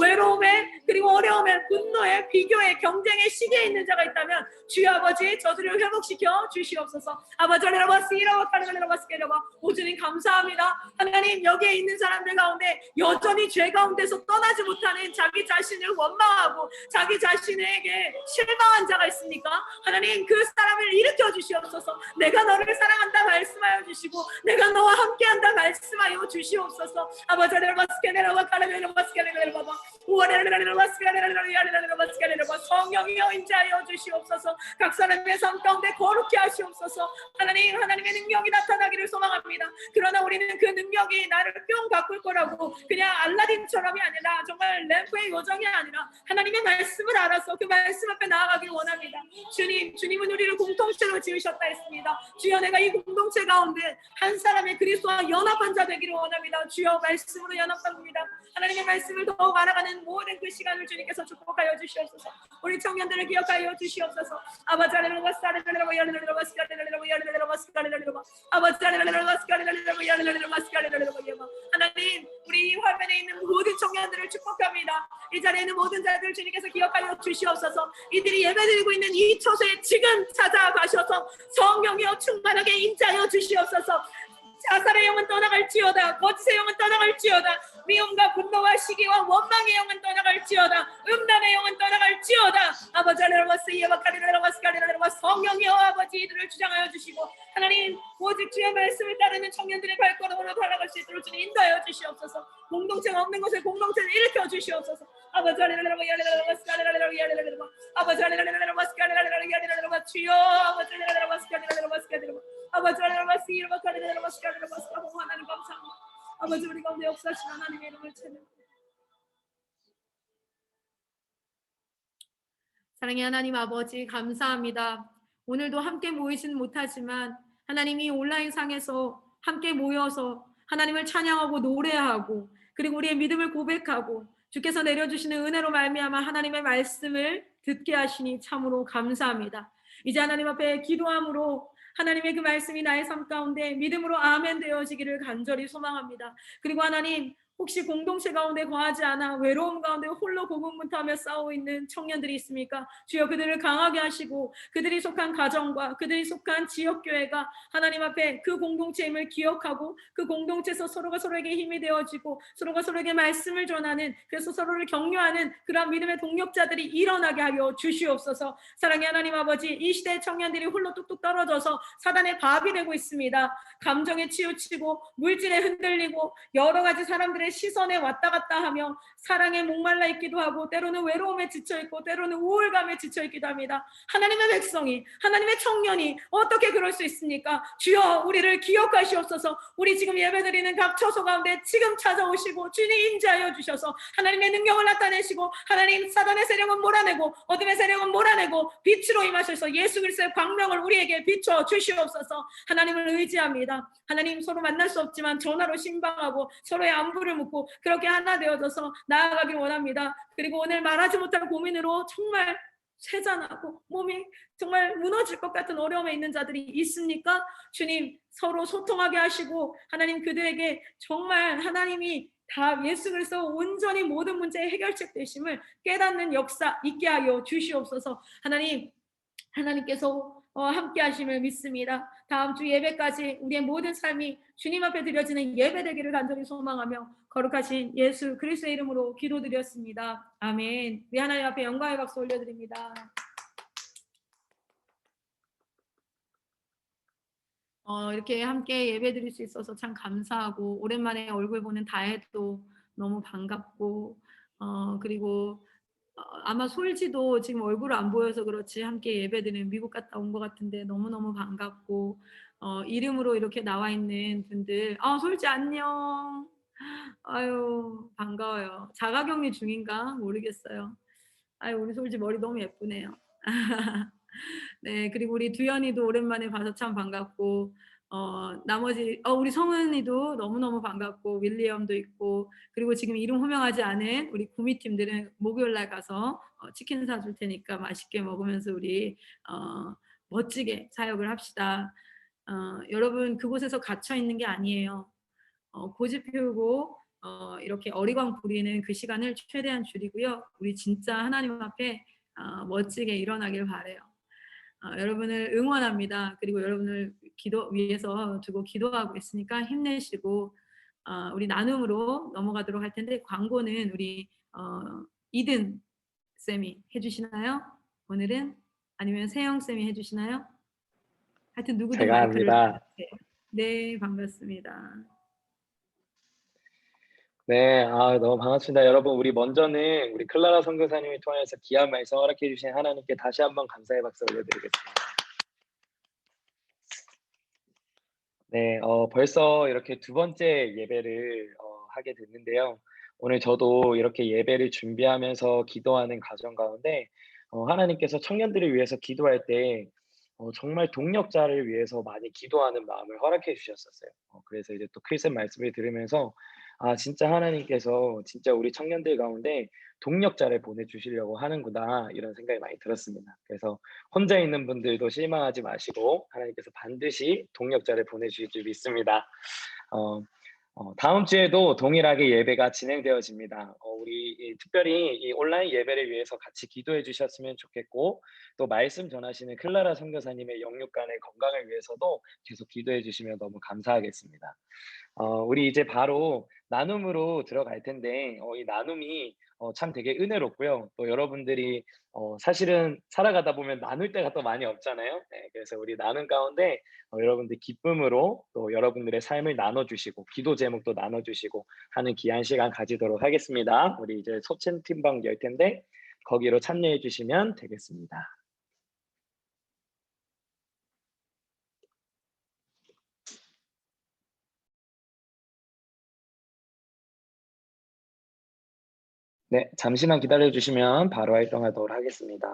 외로움에, 그리고 어려움에, 분노에, 비교에, 경쟁의 시기에 있는 자가 있다면 주여 아버지, 저들을 회복시켜 주시옵소서. 아버지, 오주님 감사합니다. 하나님, 여기에 있는 사람들 가운데 여전히 죄 가운데서 떠나지 못하는, 자기 자신을 원망하고 자기 자신에게 실망한 자가 있습니까? 하나님, 그 사람을 일으켜 주시옵소서. 내가 너를 사랑한다 말씀하여 주시고 내가 너와 함께한다 말씀하여 주시옵소서. 아버지, 성령이여 인자하여 주시옵소서. 각 사람의 삶 가운데 거룩히 하시옵소서. 하나님, 하나님의 능력이 나타나기를 소망합니다. 그러나 우리는 그 능력이 나를 뿅 바꿀 거라고 그냥 알라딘처럼이 아니라, 정말 램프의 요정이 아니라 하나님의 말씀을 알아서 그 말씀 앞에 나아가길 원합니다. 주님은 우리를 공동체로 지으셨다 했습니다. 주여, 내가 이 공동체 가운데 한 사람의 그리스도와 연합한 자 되기를 원합니다. 주여, 말씀으로 연합합니다. 하나님의 말씀을 더욱 알아가는 모든 그 시간을 주님께서 축복하여 주시옵소서. 우리 청년들을 기억하여 주시옵소서. 아버지, 하나님, 우리 화면에 있는 모든 청년들을 축복합니다. 이 자리에 있는 모든 자들 주님께서 기억하여 주시옵소서. 이들이 예배드리고 있는 이 처소에 지금 찾아가셔서 성령이여 충만하게 인자하여 주시옵소서. 자살의 영은 떠나갈지어다. 거짓의 영은 떠나갈지어다. 미움과 분노와 시기와 원망의 영은 떠나갈지어다. 음란의 영은 떠나갈지어다. 아버지 성령이여 아버지 이들을 주장하여 주시고 하나님 오직 주의 말씀을 따르는 청년들의 발걸음으로 달아갈 수 있도록 주님 인도하여 주시옵소서. 공동체가 없는 곳에 공동체를 일으켜 주시옵소서. 아버지 주여 아버지 하나님 감사합니다. 아버지 우리 가운데 역사하신 하나님의 이름을 찬양합니다. 사랑의 하나님 아버지 감사합니다. 오늘도 함께 모이지는 못하지만 하나님이 온라인상에서 함께 모여서 하나님을 찬양하고 노래하고 그리고 우리의 믿음을 고백하고 주께서 내려주시는 은혜로 말미암아 하나님의 말씀을 듣게 하시니 참으로 감사합니다. 이제 하나님 앞에 기도함으로 하나님의 그 말씀이 나의 삶 가운데 믿음으로 아멘 되어지기를 간절히 소망합니다. 그리고 하나님 혹시 공동체 가운데 거하지 않아 외로움 가운데 홀로 고군분투하며 싸우고 있는 청년들이 있습니까? 주여 그들을 강하게 하시고 그들이 속한 가정과 그들이 속한 지역교회가 하나님 앞에 그 공동체임을 기억하고 그 공동체에서 서로가 서로에게 힘이 되어지고 서로가 서로에게 말씀을 전하는 그래서 서로를 격려하는 그러한 믿음의 동력자들이 일어나게 하여 주시옵소서. 사랑의 하나님 아버지 이 시대의 청년들이 홀로 뚝뚝 떨어져서 사단의 밥이 되고 있습니다. 감정에 치우치고 물질에 흔들리고 여러 가지 사람들의 시선에 왔다 갔다 하며 사랑에 목말라 있기도 하고 때로는 외로움에 지쳐 있고 때로는 우울감에 지쳐 있기도 합니다. 하나님의 백성이 하나님의 청년이 어떻게 그럴 수 있습니까? 주여 우리를 기억하시옵소서. 우리 지금 예배드리는 각 처소 가운데 지금 찾아오시고 주님 인자하여 주셔서 하나님의 능력을 나타내시고 하나님 사단의 세력은 몰아내고 어둠의 세력은 몰아내고 빛으로 임하셔서 예수 그리스도의 광명을 우리에게 비춰 주시옵소서. 하나님을 의지합니다. 하나님 서로 만날 수 없지만 전화로 신방하고 서로의 안부를 묻고 그렇게 하나 되어져서 나아가길 원합니다. 그리고 오늘 말하지 못할 고민으로 정말 쇠잔하고 몸이 정말 무너질 것 같은 어려움에 있는 자들이 있습니까? 주님 서로 소통하게 하시고 하나님 그들에게 정말 하나님이 다 예수 그리스도 온전히 모든 문제의 해결책 되심을 깨닫는 역사 있게 하여 주시옵소서. 하나님께서 함께 하심을 믿습니다. 다음 주 예배까지 우리의 모든 삶이 주님 앞에 드려지는 예배 되기를 간절히 소망하며 거룩하신 예수 그리스도의 이름으로 기도드렸습니다. 아멘. 우리 하나님 앞에 영광의 박수 올려드립니다. 이렇게 함께 예배 드릴 수 있어서 참 감사하고 오랜만에 얼굴 보는 다혜도 너무 반갑고 그리고 아마 솔지도 지금 얼굴을 안 보여서 그렇지 함께 예배드리는 미국 갔다 온 것 같은데 너무너무 반갑고 이름으로 이렇게 나와 있는 분들 솔지 안녕. 아유 반가워요. 자가격리 중인가 모르겠어요. 아유 우리 솔지 머리 너무 예쁘네요. 네 그리고 우리 두연이도 오랜만에 봐서 참 반갑고 나머지 우리 성은이도 너무너무 반갑고 윌리엄도 있고 그리고 지금 이름 호명하지 않은 우리 구미팀들은 목요일날 가서 치킨 사줄 테니까 맛있게 먹으면서 우리 멋지게 사역을 합시다. 여러분 그곳에서 갇혀 있는 게 아니에요. 고집 피우고 이렇게 어리광 부리는 그 시간을 최대한 줄이고요. 우리 진짜 하나님 앞에 멋지게 일어나길 바래요. 여러분을 응원합니다. 그리고 여러분을 위해서 두고 기도하고 있으니까 힘내시고 우리 나눔으로 넘어가도록 할 텐데 광고는 우리 이든 쌤이 해주시나요? 오늘은 아니면 세영 쌤이 해주시나요? 하여튼 누구든 제가 합니다. 네 반갑습니다. 네, 너무 반갑습니다. 여러분, 우리 먼저는 우리 클라라 선교사님을 통해서 귀한 말씀 허락해 주신 하나님께 다시 한번 감사의 박수 올려드리겠습니다. 네, 벌써 이렇게 두 번째 예배를 하게 됐는데요. 오늘 저도 이렇게 예배를 준비하면서 기도하는 과정 가운데 하나님께서 청년들을 위해서 기도할 때 정말 동력자를 위해서 많이 기도하는 마음을 허락해 주셨었어요. 그래서 이제 또 크리스찬 말씀을 들으면서 진짜 하나님께서 진짜 우리 청년들 가운데 동력자를 보내주시려고 하는구나 이런 생각이 많이 들었습니다. 그래서 혼자 있는 분들도 실망하지 마시고 하나님께서 반드시 동력자를 보내주실 줄 믿습니다. 다음 주에도 동일하게 예배가 진행되어집니다. 우리 특별히 이 온라인 예배를 위해서 같이 기도해 주셨으면 좋겠고, 또 말씀 전하시는 클라라 선교사님의 영육간의 건강을 위해서도 계속 기도해 주시면 너무 감사하겠습니다. 우리 이제 바로 나눔으로 들어갈 텐데, 이 나눔이 참 되게 은혜롭고요. 또 여러분들이 사실은 살아가다 보면 나눌 때가 또 많이 없잖아요. 네, 그래서 우리 나눔 가운데 여러분들 기쁨으로 또 여러분들의 삶을 나눠주시고, 기도 제목도 나눠주시고 하는 귀한 시간 가지도록 하겠습니다. 우리 이제 소친 팀방 열 텐데, 거기로 참여해 주시면 되겠습니다. 네, 잠시만 기다려 주시면 바로 활동하도록 하겠습니다.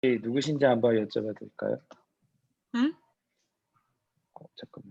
누구신지 한번 여쭤봐도 될까요? 응? 잠깐만.